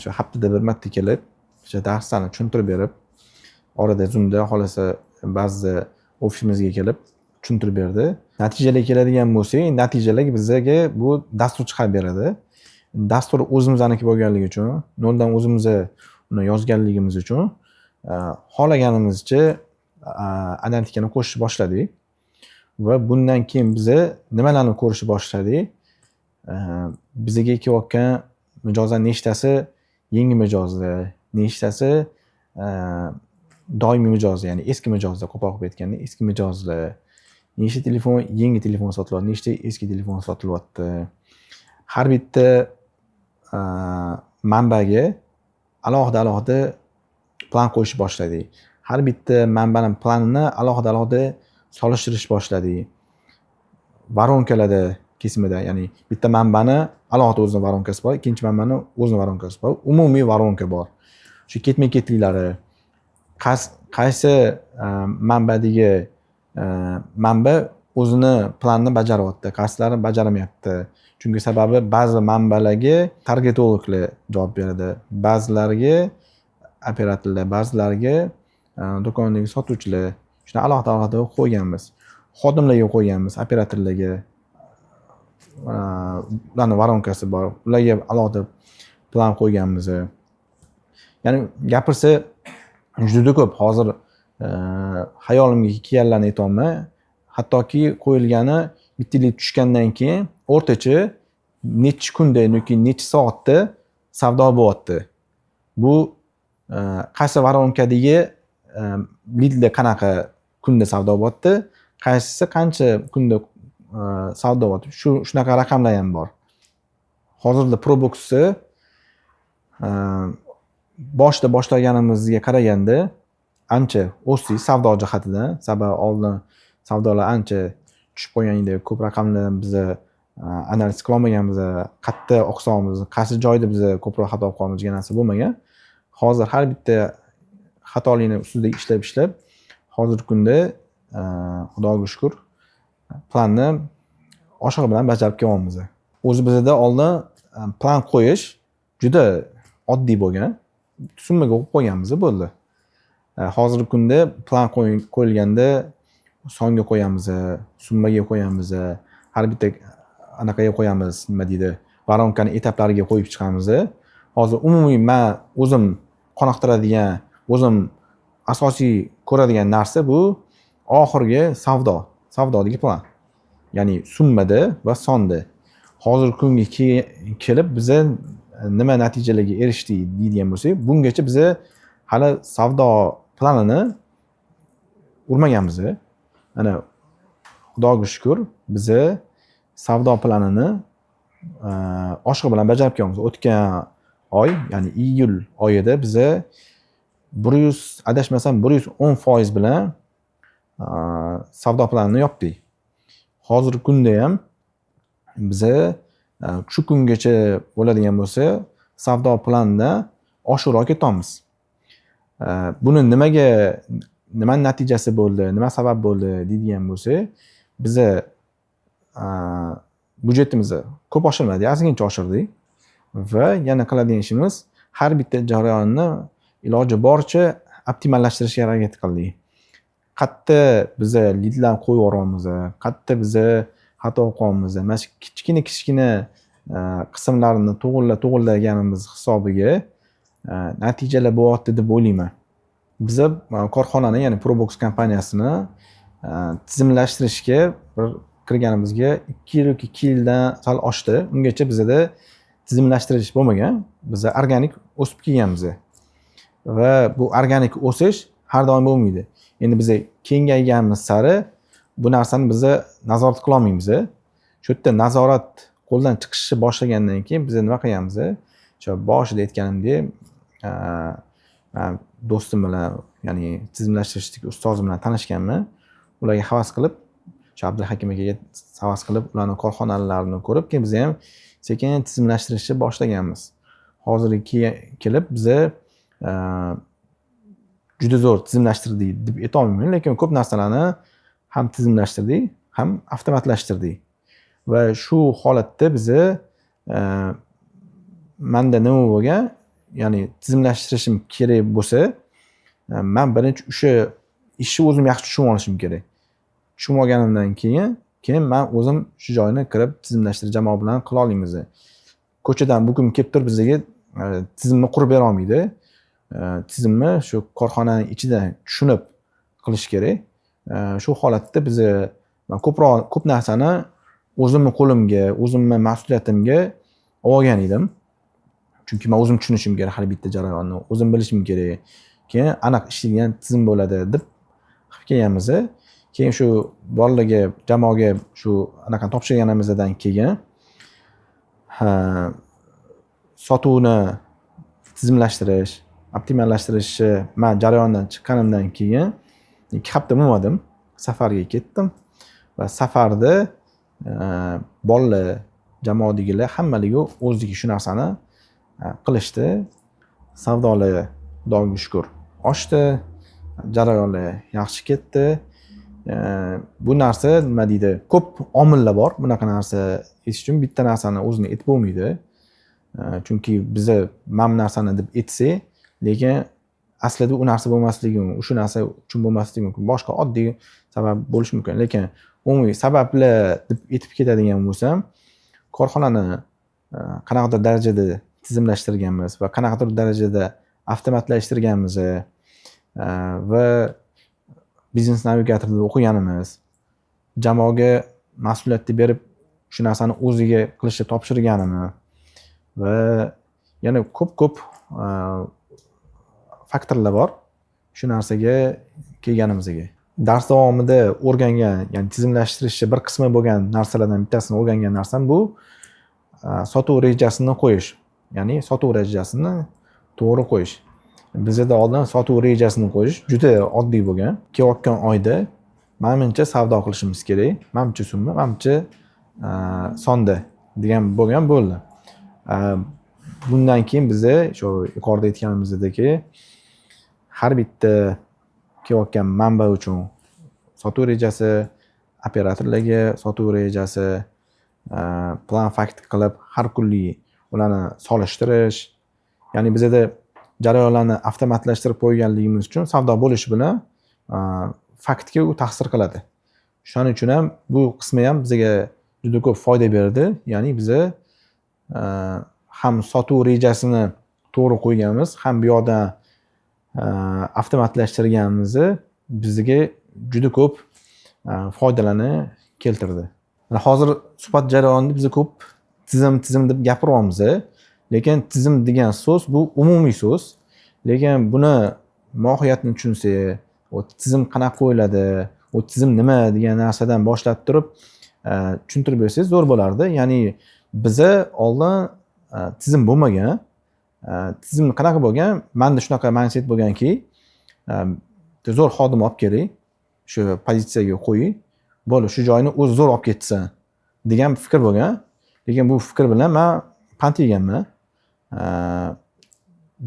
shu haftada bir marta kelib o'sha darslarni tushuntirib berib orada zoomda xohlasa ba'zi ofisimizga kelib tushuntirib berdi natijalarga keladigan bo'lsak natijalar bizaga bu dastur chiqarib beradi dastur o'zimizaniki bo'lganligi uchun noldan o'zimiz uni yozganligimiz uchun xohlaganimizcha analitikani qo'shishni boshladik va bundan keyin biza nimalarni ko'rishni boshladik bizaga kelayotgan mijozlar nechtasi yangi mijozlar nechtasi doimiy mijozlar ya'ni eski mijozlar ko'proq qilib aytganda eski mijozlar nechta telefon yangi telefon sotilyapti nechta eski telefon sotilyapti har bitta manbaga alohida plan qo'yishni boshladik har bitta manbani planini alohida solishtirish boshladik voronkalarda kesimida ya'ni bitta manbani alohida o'zini voronkasi bor ikkinchi manbani o'zini voronkasi bor umumiy voronka bor shu ketma ketliklari qaysi manbadagi manba o'zini planni bajaryapti qaysilari bajarmayapti chunki sababi ba'zi manbalarga targetologlar javob beradi ba'zilariga operatorlar ba'zilariga do'kondagi sotuvchilar shuni alohida qo'yganmiz xodimlarga qo'yganmiz operatorlarga ularni voronkasi bor ularga alohida plan qo'yganmiz ya'ni gapirsa juda ko'p hozir hayolimga kelganlarni aytolmay hattoki qo'yilgani bitta yil tushgandan keyin o'rtacha necha kunda yoki necha soatda savdo bo'lyapti bu qaysi voronkadagi lidda qanaqa kunda savdo bo'lyapti qaysisi qancha kunda savdo bo'lyapti shunaqa raqamlar ham bor hozirda proboxni boshida boshlaganimizga qaraganda ancha o'sdik savdo jihatidan sababi oldin savdolar ancha tushib qolgan edi ko'p raqamlar biza analiz qilolmaganmiz qayerda oqsog'imiz qaysi joyda biza ko'proq xato qilib qolamiz degan narsa bo'lmagan hozir har bitta xatolikni ustida ishlab hozirgi kunda xudoga shukur planni oshig'i bilan bajarib kelyapmiz o'zi bizada oldin plan qo'yish juda oddiy bo'lgan summaga qo'yib qo'yganmiz bo'ldi hozirgi kunda plan qo'yilganda songa qo'yamiz summaga qo'yamiz har bitta anaqaga qo'yamiz nima deydi voronkani etaplariga qo'yib chiqamiz hozir umumiy man o'zim qoniqtiradigan o'zim asosiy ko'radigan narsa bu oxirgi savdodagi plan ya'ni summada va sonda hozirgi kunga kelib biza nima natijalarga erishdik deydigan bo'lsak bungacha biza hali savdo planini urmaganmiz ana xudoga shukur biza savdo planini oshig'i bilan bajarib kelyapmiz o'tgan oy ya'ni iyul oyida biza 100 adashmasam 110% bilan savdo planini yopdik hozirgi kunda ham biza shu kungacha bo'ladigan bo'lsa savdo planidan oshiqroq ketyapmiz buni nima natijasi bo'ldi nima sabab bo'ldi deydigan bo'lsa biza byudjetimizni ko'p oshirmadik ozgincha oshirdik va yana qiladigan ishimiz har bitta jarayonni iloji boricha optimallashtirishga harakat qildik qayerda biza lidlar qo'yib yuboramiz qayerda biza xato qilyapmiz mana shu kichkina qismlarni to'g'irlaganimiz hisobiga natijalar bo'lyapti deb o'ylayman biza korxonani ya'ni probox kompaniyasini tizimlashtirishga bir kirganimizga 2 yildan sal oshdi ungacha bizada tizimlashtirish bo'lmagan biza organik o'sib kelganmiz va bu organik o'sish har doim bo'lmaydi endi biza kengayganimiz sari bu narsani biza nazorat qila olmaymiz shu yerda nazorat qo'ldan chiqishni boshlagandan keyin biza nima qilganmiz o'sha boshida aytganimdek man do'stim bilan, ya'ni tizimlashtirish ustozi bilan tanishganman. Ularga havas qilib, o'sha Abdulhakim akaga havas qilib, ularning korxonalarini ko'rib, keyin biz ham sekin tizimlashtirishni boshlaganmiz. Hozirgi kelib biza juda zo'r tizimlashtirdik deb aytolmayman, lekin ko'p narsalarni ham tizimlashtirdik, ham avtomatlashtirdik. Va shu holatda biza menda nima bo'lgan, ya'ni tizimlashtirishim kerak bo'lsa, men birinchi o'sha ishni o'zim yaxshi tushunib olishim kerak. Tushunib olganimdan keyin men o'zim shu joyni kirib tizimlashtirish jamoa bilan qila olamiz. Ko'chadan bugun kelib turib bizga tizimni qurib bera olmaydi. Tizimni shu korxonaning ichida tushunib qilish kerak. Shu holatda biz ko'p narsani o'zimni qo'limga, o'zimni mas'uliyatimga olgan edim. Chunki men o'zim tushunishim kerak har bitta jarayonni, o'zim bilishim kerak. Keyin aniq ishlaydigan tizim bo'ladi deb qilib kelganmiz. Keyin shu bolalarga, jamoaga shu anaqa topshirganimizdan keyin sotuvni tizimlashtirish, optimallashtirishni men jarayondan chiqqanimdan keyin 2 hafta bo'lmadim, safarga ketdim va safarda bolalar, jamoadagilar hammaligi o'zligi shu narsani qilishdi. Savdolar Xudoga shukr oshdi, jarayonlar yaxshi ketdi. Bu narsa nima deydi, ko'p omillar bor bunaqa narsa etish uchun. Bitta narsani o'zini etib bo'lmaydi. Chunki biza mana bu narsani deb etsak, lekin aslida u narsa bo'lmasligi mumkin, o'sha narsa uchun bo'lmasligi mumkin, boshqa oddiy sabab bo'lishi mumkin. Lekin umumiy sabablar deb aytib ketadigan bo'lsam, korxonani qanaqadir darajada tizimlashtirganmiz va qanaqadir darajada avtomatlashtirganmiz va biznes navigatorda o'qiganimiz, jamoaga mas'uliyatni berib shu narsani o'ziga qilishni topshirganimiz va yana ko'p faktorlar bor shu narsaga kelganimizga. Dars davomida o'rgangan, ya'ni tizimlashtirishni bir qismi bo'lgan narsalardan bittasini o'rgangan narsam bu sotuv rejasini qo'yish. Ya'ni sotuv rejasini to'g'ri qo'yish. Bizda oldin sotuv rejasini qo'yish juda oddiy bo'lgan. Kelayotgan oyda menimcha savdo qilishimiz kerak. Menimcha summa, menimcha sonda degan bo'lgan bo'ldi. Bundan keyin biza shu yuqorida aytganimizdek har bitta kelayotgan manba uchun sotuv rejasi, operatorlarga sotuv rejasi, plan fakt qilib har kunlik ularni solishtirish. Ya'ni bizda jarayonlarni avtomatlashtirib qo'yganligimiz uchun savdo bo'lishi bilan faktga u ta'sir qiladi. Shuning uchun ham bu qismi ham bizga juda ko'p foyda berdi. Ya'ni biza ham sotuv rejasini to'g'ri qo'yganmiz, ham bu yoqdan avtomatlashtirganimiz bizga juda ko'p foydalarni keltirdi. Hozir suhbat jarayonida biz ko'p tizim deb gapiryapmiz, lekin tizim degan so'z bu umumiy so'z. Lekin buni mohiyatini tushunsak, o tizim qanaqa qo'yiladi, o tizim nima degan narsadan boshlab turib tushuntirib bersangiz zo'r bo'lardi. Ya'ni biza oldin tizim bo'lmagan, tizim qanaqa bo'lgan? Menda shunaqa mindset bo'lganki, zo'r xodim olib keling, shu pozitsiyaga qo'ying, bo'ldi, shu joyni o'zi zo'r olib ketsin degan fikr bo'lgan. Lekin bu fikr bilan men pand yeganman.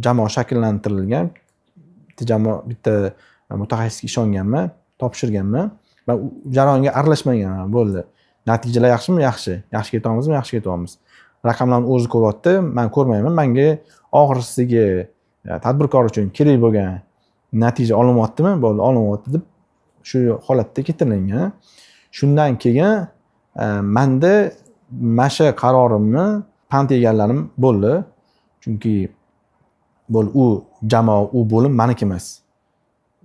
Jamoa shakllantirilgan, bitta mutaxassisga ishonganman, topshirganman va jarayonga aralashmaganman. Bo'ldi. Natijalar yaxshimi? Yaxshi. Yaxshi ketyapmizmi? Yaxshi ketyapmiz. Raqamlarni o'zi ko'ryapti, men ko'rmayman. Menga oxirisiga tadbirkor uchun kerak bo'lgan natija olinyaptimi? Bo'ldi, olinyapti deb shu holatda keltirilgan. Shundan keyin menda masha qarorimni pand yeganlarim bo'ldi. Chunki u jamoa, u bo'lim meniki emas.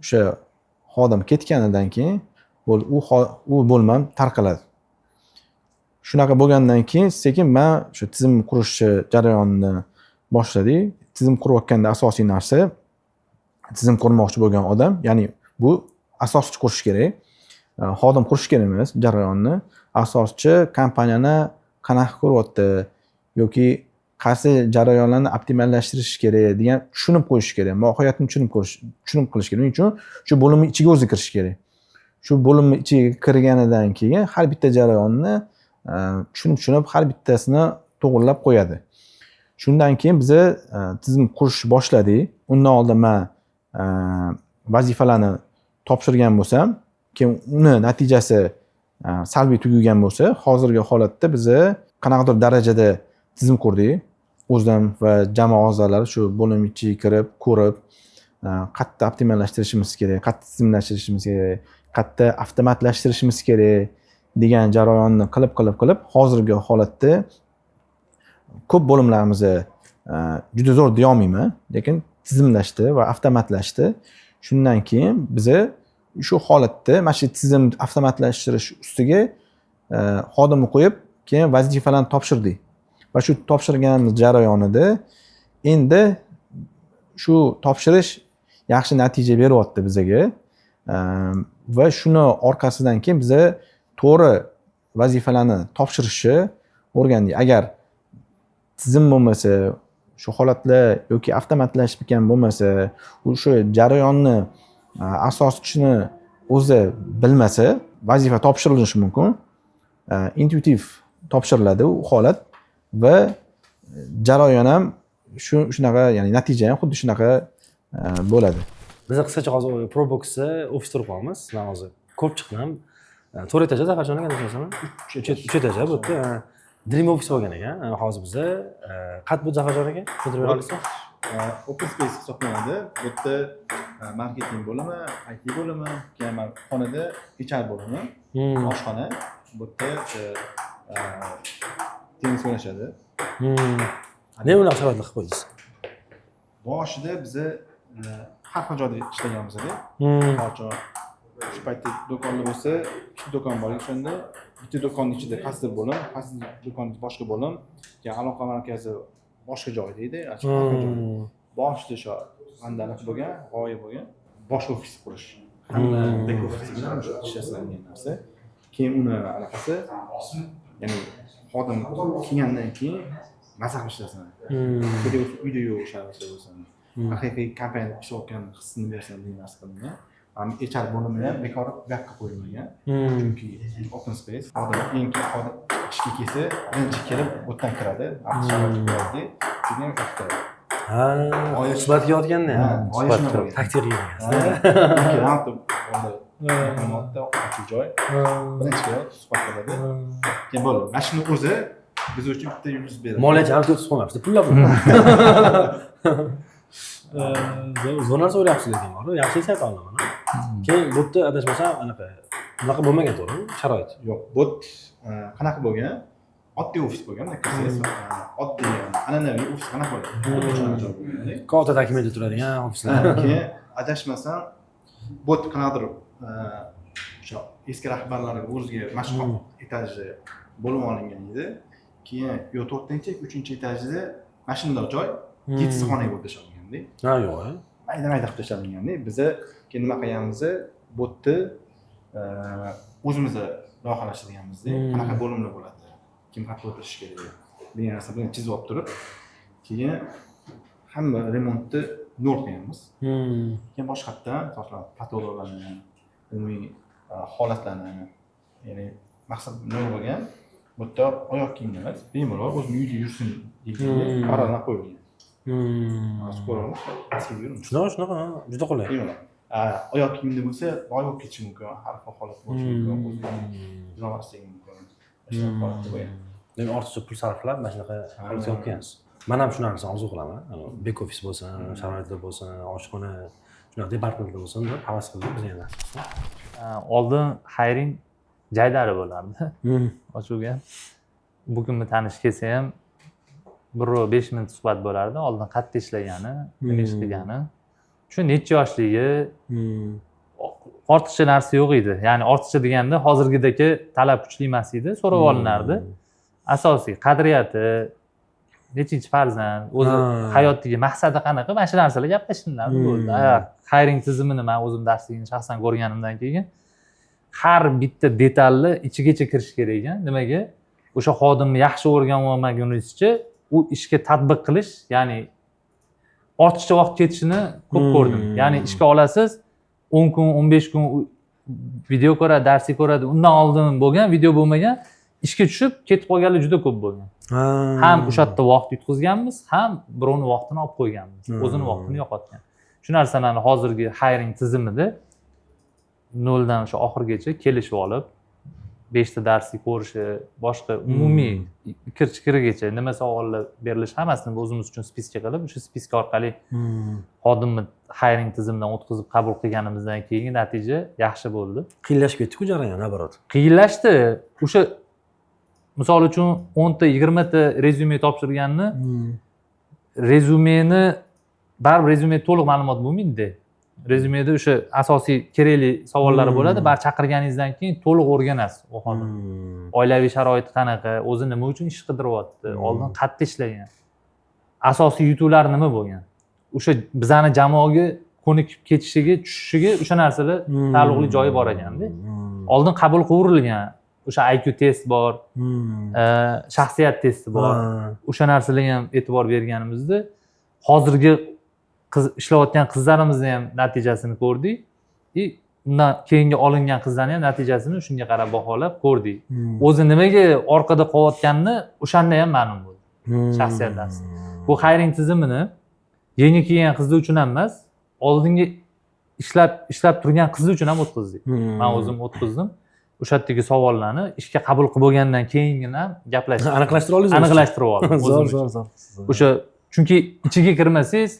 O'sha xodim ketganidan keyin u bo'lim ham tarqaladi. Shunaqa bo'lgandan keyin sekin men shu tizim qurish jarayonini boshladik. Tizim qurayotganda asosiy narsa tizim qurmoqchi bo'lgan odam, ya'ni bu asoschi qurish kerak. Xodim qurish kerak emas jarayonni. Asoschi kompaniyani qanaqa ko'ryapti yoki qaysi jarayonlarni optimallashtirish kerak degan tushunib qo'yish kerak, mohiyatini tushunib qilish kerak. Uning uchun shu bo'limni ichiga o'zi kirish kerak. Shu bo'limni ichiga kirganidan keyin har bitta jarayonni tushunib har bittasini to'g'irlab qo'yadi. Shundan keyin biz tizim qurish boshladik. Undan oldin men vazifalarni topshirgan bo'lsam, keyin uni natijasi salbiy tugagan bo'lsa, hozirgi holatda biz qanaqadir darajada tizim qurdik. O'zim va jamoa a'zolari shu bo'lim ichiga kirib, ko'rib, qayerda optimallashtirishimiz kerak, qayerda tizimlashtirishimiz kerak, qayerda avtomatlashtirishimiz kerak degan jarayonni qilib hozirgi holatda ko'p bo'limlarimizni juda zo'r deya olmayman, lekin tizimlashdi va avtomatlashdi. Shundan keyin biz shu holatda mana shu tizim avtomatlashtirish ustiga xodimni qo'yib, keyin vazifalarni topshirdik. Va shu topshirganimiz jarayonida endi shu topshirish yaxshi natija beryapti bizga. Va shuni orqasidan keyin biz to'g'ri vazifalarni topshirishni o'rgandik. Agar tizim bo'lmasa, shu holatlar yoki avtomatlashib ketgan bo'lmasa, o'sha jarayonni asosini o'zi bilmasa, vazifa topshirilishi mumkin. Intuitiv topshiriladi u holat va jarayon ham shunaqa, ya'ni natija ham xuddi shunaqa bo'ladi. Biz qisqacha hozir Probox'da ofisda turib qolamiz. Men hozir ko'p chiqdim. 4 etaj Zafarjon ekan desam, 3 etaj bu yerda. Dream office bo'lgan ekan. Hozir biz qat bu Zafarjon ekan? Tushuntirib bera olasizmi? Open space hisoblanadi. Bu yerda marketing bo'limi, IT bo'limi, keyin xonada HR bo'limi, oshxona, bu yerda tennis o'ynashadi. Ne ular sharoitlar qilib qo'ydingiz? Boshida biz har xil joyda ishlaganmiz edi. Hozir shu paytda do'konlar bo'lsa, ikkita do'kon bor o'shanda. Bitta do'konning ichida qaysidir bo'lim, qaysidir do'konning boshqa bo'lim, keyin aloqa markazi boshqa joyda edi. Boshida shu mandalik bo'lgan, g'oya bo'lgan, bosh ofis qurish. Hamma back office bilan ishlasangan narsa. Keyin uni anaqasi, ya'ni xodim kelgandan keyin maza qilib ishlasan. Video ishlatsa bo'lsin. Haqiqiy kompaniyada ishlayotgan hissini bersan degan narsa qilingan. HR bo'limi ham bekor buyoqqa qo'yilmagan. Chunki open space odam eng xodim ishga kelsa, birinchi kelib o'tdan kiradi, sharoit ko'radi, keyin o'tadi. Ha, suhbatga yotganda ham. Taktik Modda ochiq joy. Birinchi kelib suhbat qiladi. Keyin bo'ldi. Mana shuni o'zi biz uchun bitta yulduz beradi. Moliyachi ham to'sib qo'ymayapti. Pullar bor. Zo'r narsa o'ylayapsiz lekin bor. Yaxshi his qilaman. Keyin bu yerda adashmasam anaqa bunaqa bo'lmagan to'g'rimi? Sharoit. Yo'q, bu qanaqa bo'lgan? Oddiy ofis bo'lgan, kirsangiz oddiy an'anaviy ofis qanaqa bo'lgan? Katta takmilda turadigan ofislar. Keyin adashmasam bu qanaqadir o'sha eski rahbarlarga o'ziga mashhur etajda bo'lib olingan edi. Keyin yo 4-chi, 3-chi etajda mashinalar joy 7 xonaga bo'lib tashalganda. Ha, yo'q. Mayda-mayda qilib tashalganda. Biz keyin nima qilganmiz? Bu yerda o'zimiz loyihalashtirganmiz. Qanaqa bo'limlar bo'ladi? Kim qanday o'tirish kerak degan narsa bilan chizib olib turib, keyin hamma remontni nol qilganmiz. Keyin boshqatdan patologlarni, umumiy holatlarni, ya'ni maqsad nima bo'lgan? Bu yerda oyoq kiyim emas, bemalol o'z uyida yursin degan qarorlar qo'yilgan. Shunaqa, juda qulay. Oyoq kiyimda bo'lsa, loy bo'lib ketishi mumkin, har xil holat bo'lishi mumkin, o'zini mumkin. Demak, ortiqcha pul sarflab mana shunaqa qilib olgansiz. Men ham shu narsani orzu qilaman. Back office bo'lsin, sharoitlar bo'lsin, oshxona, shunaqa departamentlar bo'lsin deb havas qildim biz yana. Oldin hiring jaydari bo'lardi. Ochuvga. Bugunmi tanish kelsa ham 1-5 minut suhbat bo'lardi. Oldin qayerda ishlagani, nima ish qilgani, shu necha yoshligi, ortiqcha narsa yo'q edi. Ya'ni ortiqcha deganda hozirgidagi talab kuchli emas edi, so'rab olinardi. Asosiy qadriyati, nechinchi farzand, o'zi hayotdagi maqsadi qanaqa, mana shu narsalar gaplashiladi bo'ldi. Hiring tizimini men o'zim darsligini shaxsan ko'rganimdan keyin har bitta detalni ichigacha kirish kerak ekan. Nimaga? O'sha xodimni yaxshi o'rganib olmagunizcha u ishga tatbiq qilish, ya'ni ortiqcha vaqt ketishini ko'p ko'rdim. Ya'ni ishga olasiz, 10 kun, 15 kun video ko'radi, darslik ko'radi. Undan oldin bo'lgan, video bo'lmagan, ishga tushib ketib qolganlar juda ko'p bo'lgan. Ham o'sha yerda vaqt yutqizganmiz, ham birovni vaqtini olib qo'yganmiz. O'zini vaqtini yo'qotgan. Shu narsalarni hozirgi hiring tizimida noldan o'sha oxirigacha kelishib olib, 5 ta darslik ko'rishi, boshqa umumiy fikr-chikirigacha nima savollar berilishi hammasini o'zimiz uchun spiska qilib, o'sha spiska orqali xodimni hiring tizimidan o'tkazib qabul qilganimizdan keyingi natija yaxshi bo'ldi. Qiyinlashib ketdi-ku jarayon, naborot. Qiyinlashdi. O'sha misol uchun 10 ta, 20 ta rezyume topshirganni rezyumeni baribir rezyume to'liq ma'lumot bo'lmaydi. Rezyumeda o'sha asosiy kerakli savollari bo'ladi. Bar chaqirganingizdan keyin to'liq o'rganasiz u xodim. Oilaviy sharoiti qanaqa, o'zi nima uchun ish qidiryapti, oldin qayerda ishlagan, asosiy yutuqlar nima bo'lgan. O'sha bizani jamoaga ko'nikib ketishiga, tushishiga o'sha narsalar taalluqli joyi bor ekanda. Oldin qabul qilingan o'sha IQ test bor, shaxsiyat testi bor. O'sha narsalarga ham e'tibor berganimizda hozirgi ishlayotgan qizlarimizni ham natijasini ko'rdik. Undan keyingi olingan qizlarning ham natijasini shunga qarab baholab ko'rdik. O'zi nimaga orqada qolayotganini o'shanda ham ma'lum bo'ldi. Shaxsiyatdan. Bu hiring tizimini yangi kelgan qizlar uchun ham emas, oldingi ishlab turgan qizlar uchun ham o'tkazdik. Men o'zim o'tkazdim. O'sha yerdagi savollarni ishga qabul qilib bo'lgandan keyingina gaplashdik. Aniqlashtirib oldingiz? Aniqlashtirib oldim. Zo'r. O'sha chunki ichiga kirmasangiz,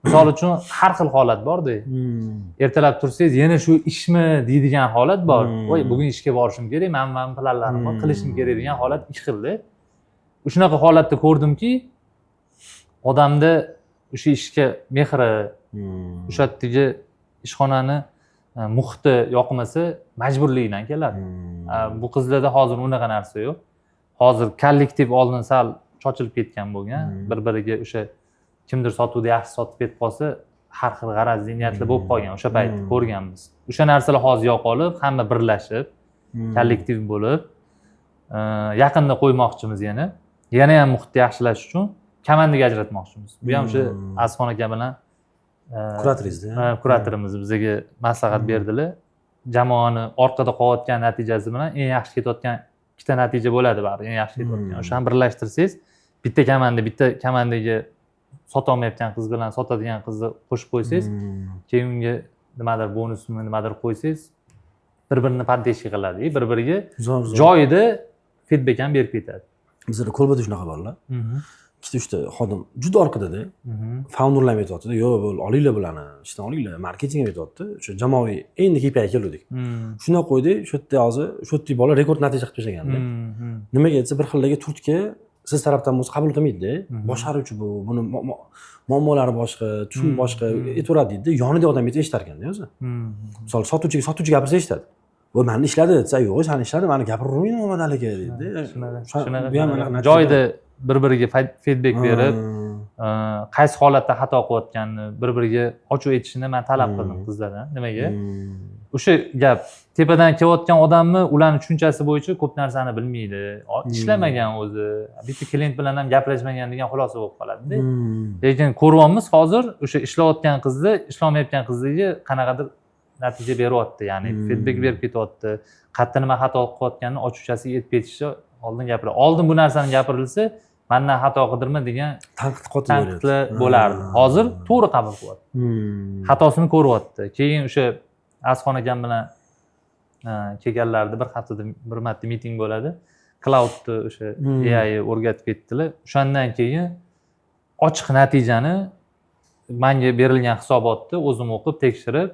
misol uchun har xil holat bor-da. Ertalab tursangiz, yana shu ishmi deydigan holat bor. Voy, bugun ishga borishim kerak, men planlarim bor, qilishim kerak degan holat ikki xilda. Shunaqa holatda ko'rdimki, odamda o'sha ishga mehri, o'sha yerdagi ishxonani muhiti yoqmasa, majburlikdan keladi. Bu qizlarda hozir unaqa narsa yo'q. Hozir kollektiv oldin sal chochilib ketgan bo'lgan, bir-biriga o'sha kimdir sotuvda yaxshi sotib ketib qolsa, har xil g'araz niyatli bo'lib qolgan o'sha payt ko'rganmiz. O'sha narsalar hozir yo'qolib, hamma birlashib, kollektiv bo'lib, yaqinda qo'ymoqchimiz yana. Yana ham muhitni yaxshilash uchun komandaga ajratmoqchimiz. Bu ham o'sha Azxon aka bilan kuratorimiz bizga maslahat berdilar. Jamoani orqada qolayotgan natijasi bilan eng yaxshi ketayotgan ikkita natija bo'ladi baribir, eng yaxshi ketayotgan. O'shani birlashtirsangiz, bitta komandaga sota olmayotgan qiz bilan sotadigan qizni qo'shib qo'ysangiz, keyin unga nimadir bonusmi nimadir qo'ysangiz, bir-birini podдержка qiladi, bir-biriga joyida feedback ham berib ketadi. Bizda Ko'lbada shunaqa borlar. Ikkita uchta xodim juda orqada-da. Founderlar aytyapti-da, "Yo'q, bu olinglar bularni, ishdan olinglar, marketing aytyapti." O'sha jamoaviy endi KPI keldik. Shuna qo'ydik, shu yerda hozir shu yerda bola rekord natija qilib tashlaganda. Nimaga aytsa, bir xillarga turtki siz tarafdan o'zi qabul qilmaydi-da. Boshqaruvchi bu, buni muammolari boshqa, tushum boshqa aytaveradi deydi. Yonida odam aytsa eshitar ekanda o'zi. Misol sotuvchi gapirsa eshitadi. "Voy, meni ishladi" desa, "Yo'q, seni ishladi, meni gapiravermayman manalika" deydi. Shunaqa joyida bir-biriga feedback berib, qaysi holatda xato qilayotganini bir-biriga ochiq aytishini men talab qildim qizlardan. Nimaga? O'sha gap tepadan kelayotgan odamni ularning tushunchasi bo'yicha ko'p narsani bilmaydi, ishlamagan o'zi, bitta klient bilan ham gaplashmagan degan xulosa bo'lib qoladi-da. Lekin ko'ryapmiz hozir o'sha ishlayotgan qizni, ishlamayotgan qizlarga qanaqadir natija beryapti, ya'ni feedback berib ketyapti. Qayerda nima xato qilayotganini ochiqchasiga aytib ketishi oldin gapiradi. Oldin bu narsani gapirilsa, mendan xato qildirma degan tanqidlar bo'lardi. Hozir to'g'ri qabul qilyapti. Xatosini ko'ryapti. Keyin o'sha Azxon akam bilan kelganlarida bir haftada bir marta miting bo'ladi. Cloudni o'sha AI o'rgatib ketdilar. O'shandan keyin ochiq natijani menga berilgan hisobotni o'zim o'qib, tekshirib,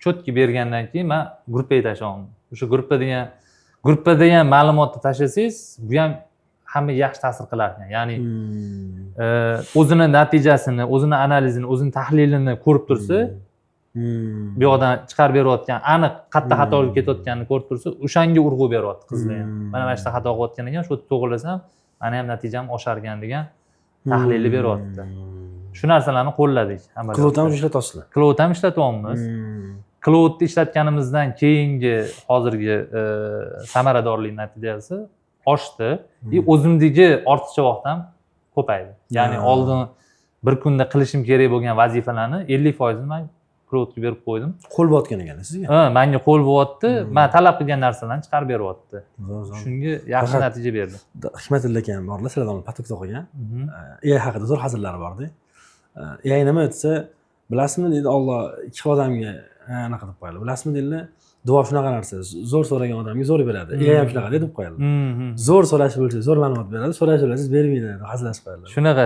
chotki bergandan keyin men gruppaga tashlayman. O'sha gruppada ham ma'lumotni tashlasangiz, bu ham hamma yaxshi ta'sir qilar ekan. Ya'ni o'zini natijasini, o'zini analizini, o'zini tahlilini ko'rib tursa, bu yoqdan chiqarib berayotgan aniq qayerda xato qilib ketayotganini ko'rib tursa, o'shanga urg'u beryapti qizlar ham. Mana bu yerda xato qilayotgan ekan, shu to'g'rilasam, meni ham natijam oshar ekan degan tahlilni beryapti. Shu narsalarni qo'lladik. Cloud ham ishlatyapsizlar. Cloud ham ishlatyapmiz. Cloudni ishlatganimizdan keyingi hozirgi samaradorlik natijasi oshdi. O'zimdagi ortiqcha vaqt ham ko'paydi. Ya'ni Ha. oldin bir kunda qilishim kerak bo'lgan vazifalarni 50% man cloudga berib qo'ydim. Qo'l botgan ekan sizga. Menga qo'l bo'lyapti, men talab qilgan narsalarni chiqarib beryapti. Zo'r. Shunga yaxshi Faqat- natija berdi. Hikmatilla aka ham borlar, sizlardan patokda o'qigan. AI haqida zo'r hazillari borda. AI nima desa, bilasizmi deydi, Alloh ikki odamga anaqa deb qo'yadi. Bilasizmi deydilar, duo shunaqa narsa, zo'r so'ragan odamga zo'r beradi. AI ham shunaqa deb qo'yadi. Zo'r so'rash bo'lsa, zo'r ma'lumot beradi, so'rash bo'lsa bermaydi deb hazillashib qo'yadilar. Shunaqa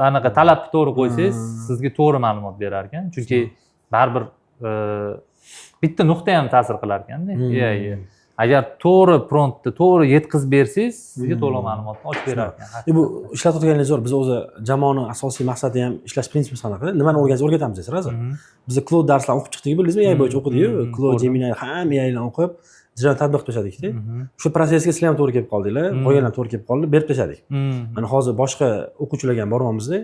anaqa talabni to'g'ri qo'ysangiz, sizga to'g'ri ma'lumot berar ekan. Chunki baribir bitta nuqta ham ta'sir qilar ekanda AI. Agar to'g'ri promptni to'g'ri yetkazib bersangiz, sizga to'liq ma'lumotni ochib berar ekan. Bu ishlatayotganingiz zo'r. Biz o'zi jamoaning asosiy maqsadi ham ishlash prinsipimiz qanaqa? Nimani o'rgatamiz deysiz, hozir. Biz Cloud darslarni o'qib chiqdik, bildingizmi? AI bo'yicha o'qidik-ku. Cloud, Gemini ham AI bilan o'qib, ijro tatbiq tashladikda. Shu protsessga sizlar ham to'g'ri kelib qoldinglar, qolganlar to'g'ri kelib qoldi, berib tashladik. Mana hozir boshqa o'quvchilarga ham boryapmiz-da.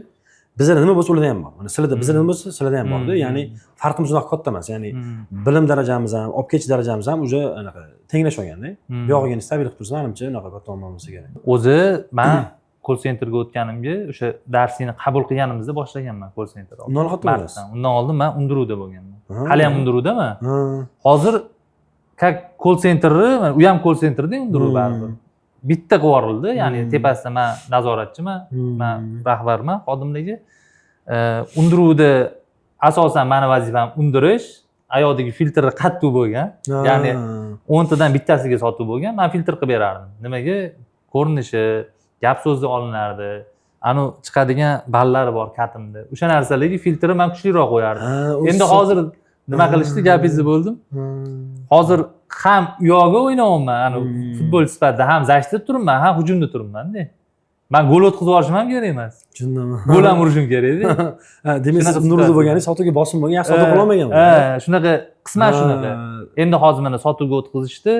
Bizda nima bo'lsa ularda ham bor. Mana sizlarda bizda nima bo'lsa, sizlarda ham bor-da. Ya'ni farqimiz uzoq katta emas. Ya'ni bilim darajamiz ham, olib ketish darajamiz ham уже anaqa tenglashganda. Bu yog'iga stabil qilib tursa, menimcha unaqa katta bo'lmasa kerak. O'zi men call centerga o'tganimga o'sha darslikni qabul qilganimizda boshlaganman call center. Undan oldin Martdan. Undan oldin men Undruvda bo'lganman. Hali ham Undruvdaman. Ha. Hozir как call centerni, u ham call centerda Undruv baribir. Bitta qilib yuborildi, ya'ni tepasida men nazoratchiman, men rahbarman, xodimligi. Undruvda asosan meni vazifam undirish, ayoqdagi filtrni qattiq bo'lgan. Ya'ni 10 tadan bittasiga sotib bo'lgan, men filtr qilib berardim. Nimaga? Ko'rinishi, gap so'zi olinardi. Ani chiqadigan ballari bor katimda. O'sha narsalarga filtrni men kuchliroq qo'yardim. Endi hozir nima qilishdi, gapingizni bo'ldim. Hozir ham u yoqqa o'ynayapman, ani futbol sifatida ham zashda turibman, ham hujumda turibman-da. Men gol o'tkazib yuborishim ham kerak emas. Tushundim. Gol ham urishim kerak-da. Demak, siz Nurda bo'lganingiz sotuvga bosim bo'lgan, yaxshi sotib qololmagan. Shunaqa qisman shunaqa. Endi hozir mana sotuvga o'tkazishdi,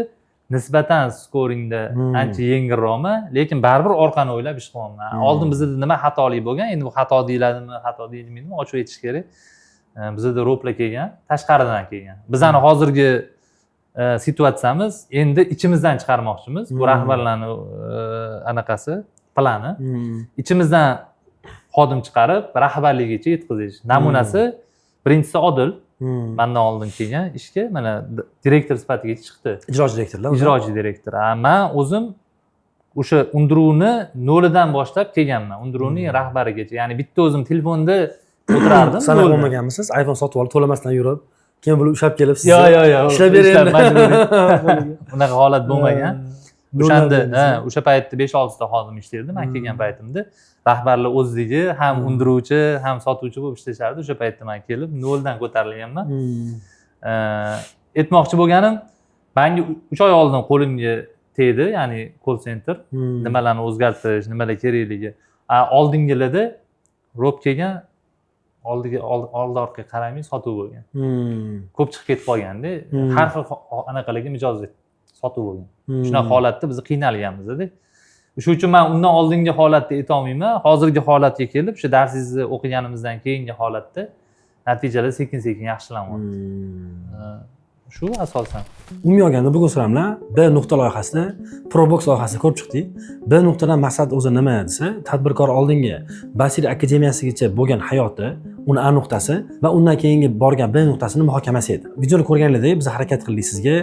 nisbatan skoringda ancha yengilroqman, lekin baribir orqani o'ylab ish qilyapman. Oldin bizda nima xatolik bo'lgan, endi bu xato deyiladimi, xato deyilmaydimi, ochib aytish kerak. Bizda roplar kelgan, tashqaridan kelgan. Bizani hozirgi situatsiyamiz endi ichimizdan chiqarmoqchimiz. Bu rahbarlarning anaqasi, plani. İchimizdan xodim chiqarib, rahbarligigacha yetkazish. Namunasi birinchisi Odil. Mendan oldin kelgan ishga mana direktor sifatida chiqdi. Ijrochi direktorlar. Ijrochi direktor. Men o'zim o'sha Undruvni nolidan boshlab kelganman. Undruvning rahbarigacha. Ya'ni bitta o'zim telefonda o'tirardim. Sana bo'lmaganmisiz? iPhone sotib olib, to'lamasdan yurib, keyin buni ushlab kelib siz yo'q. ishlab bering. Unaqa holat bo'lmagan. O'shanda, o'sha paytda 5-6 ta xodim ishlardi. Men kelgan paytimda rahbarlar o'zligi ham undiruvchi, ham sotuvchi bo'lib ishlashardi. O'sha paytda men kelib noldan ko'tarilganman. Aytmoqchi bo'lganim, menga 3 oy oldin qo'limga tegdi, ya'ni call center, nimalarni o'zgartirish, nimalar kerakligi. Oldingilarda ro'p kelgan, oldi-orqaga qaramay sotuv bo'lgan. Ko'p chiqib ketib qolganda, har xil anaqalarga mijozlik sotuv bo'lgan. Shunaqa holatda biz qiynalganmiz-da. Shuning uchun men undan oldingi holatda aytolmayman. Hozirgi holatga kelib, shu darsingizni o'qiganimizdan keyingi holatda natijalar sekin-sekin yaxshilanyapti. Shu asosan. Umumiy olganda bugun sizlar B nuqta loyihasida Probox loyihasini ko'rib chiqdik. B nuqtadan maqsad o'zi nima desa, tadbirkor oldingi Basir akademiyasigacha bo'lgan hayoti, uni A nuqtasi va undan keyingi borgan B nuqtasini muhokamasi edi. Videoni ko'rganingizda biz harakat qildik sizga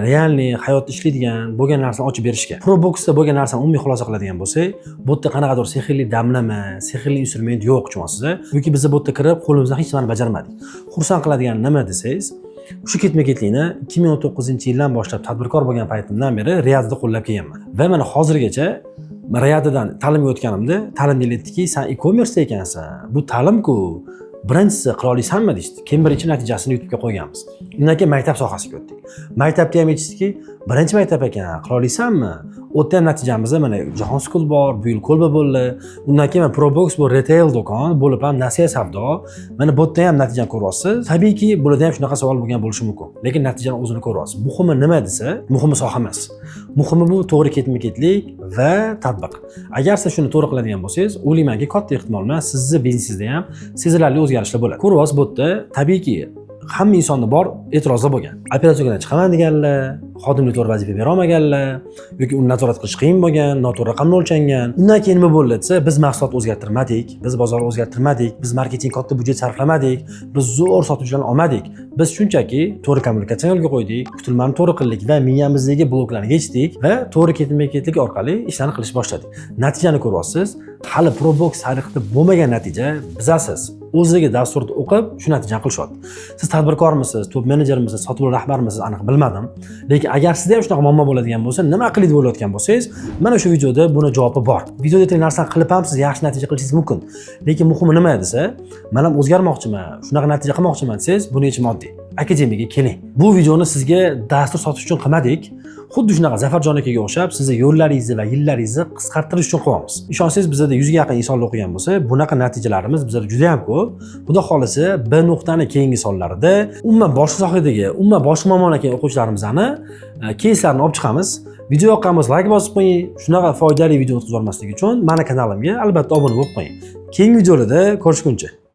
realniy hayotda ishlaydigan bo'lgan narsani ochib berishga. Proboxda bo'lgan narsani umumiy xulosa qiladigan bo'lsak, bu yerda qanaqadir sehrli damlama, sehrli instrument yo'q tushunasizda. Yoki biz bu yerda kirib qo'limizdan hech narsani bajarmadik. Xursand qiladigan nima desangiz, shu ketma-ketlikni 2019-yildan boshlab tadbirkor bo'lgan paytimdan beri Riyadda qo'llab kelganman. Va mana hozirgacha Riyaddan ta'limga o'tganimda ta'limchilar aytdiki, "Sen e-commerce ekansan. Bu ta'lim-ku. Birinchisi qila olasanmi?" deydi. Keyin birinchi natijasini YouTube'ga qo'yganmiz. Undan keyin maktab sohasiga o'tdik. Maktabda ham aytishdiki, "Birinchi maktab ekan, qila olasanmi?" O'tgan natijamizda mana Jahon School bor, Buyul Kolba bo'ldi. Undan keyin Probox bu retail do'kon bo'lib ham nasiya savdo. Mana bu yerda ham natijani ko'ryapsiz. Tabiiyki, bularda ham shunaqa savol bo'lgan bo'lishi mumkin. Lekin natijani o'zini ko'ryapsiz. Muhimi nima desa, muhimi soha emas. Muhimi bu to'g'ri ketma-ketlik va tatbiq. Agar siz shuni to'g'ri qiladigan bo'lsangiz, o'ylaymanki, katta ehtimol bilan sizni biznesingizda ham sezilarli o'zgarishlar bo'ladi. Ko'ryapsiz, bu yerda tabiiyki hamma insonda bor e'tirozlar bo'lgan. Operatsiyadan chiqaman deganlar, xodimlik to'g'ri vazifa bera olmaganlar yoki uni nazorat qilish qiyin bo'lgan, noto'g'ri raqamlar o'lchangan. Undan keyin nima bo'ldi desa, biz mahsulot o'zgartirmadik, biz bozorni o'zgartirmadik, biz marketing katta budjet sarflamadik, biz zo'r sotuvchilarni olmadik. Biz shunchaki to'g'ri kommunikatsiyani yo'lga qo'ydik, kutilmani to'g'ri qildik va miyamizdagi bloklarni yechdik va to'g'ri ketma-ketlik orqali ishlarni qilish boshladik. Natijani ko'ryapsiz. Hali Probox tarixida bo'lmagan natija bizasiz. O'zidagi dasturni o'qib, shu natijani qilishyapti. Siz tadbirkormisiz, top menejermisiz, sotib rahbarmisiz, aniq bilmadim. Lekin agar sizda ham shunaqa muammo bo'ladigan bo'lsa, nima qiling deb o'ylayotgan bo'lsangiz, mana shu videoda buni javobi bor. Videoda aytilgan narsani qilib ham siz yaxshi natija qilishingiz mumkin. Lekin muhimi nima desa, men ham o'zgarmoqchiman, shunaqa natija qilmoqchiman desangiz, buni yechim oddiy. Akademiyaga keling. Bu videoni sizga dastur sotish uchun qilmadik. Xuddi shunaqa Zafarjon akaga o'xshab, sizni yo'llaringizni va yillaringizni qisqartirish uchun qilyapmiz. Ishonsangiz, bizda 100 ga yaqin insonlar o'qigan bo'lsa, bunaqa natijalarimiz bizda juda ham ko'p. Xudo xolisa, B nuqtani keyingi sonlarida umuman boshqa sohadagi, umuman boshqa mamlakat ekan o'quvchilarimizni кейslarini olib chiqamiz. Video yoqqan bo'lsa, like bosib qo'ying. Shunaqa foydali video o'tkazib olmaslik uchun meni kanalimga albatta obuna bo'lib qo'ying. Keyingi videolarda ko'rishguncha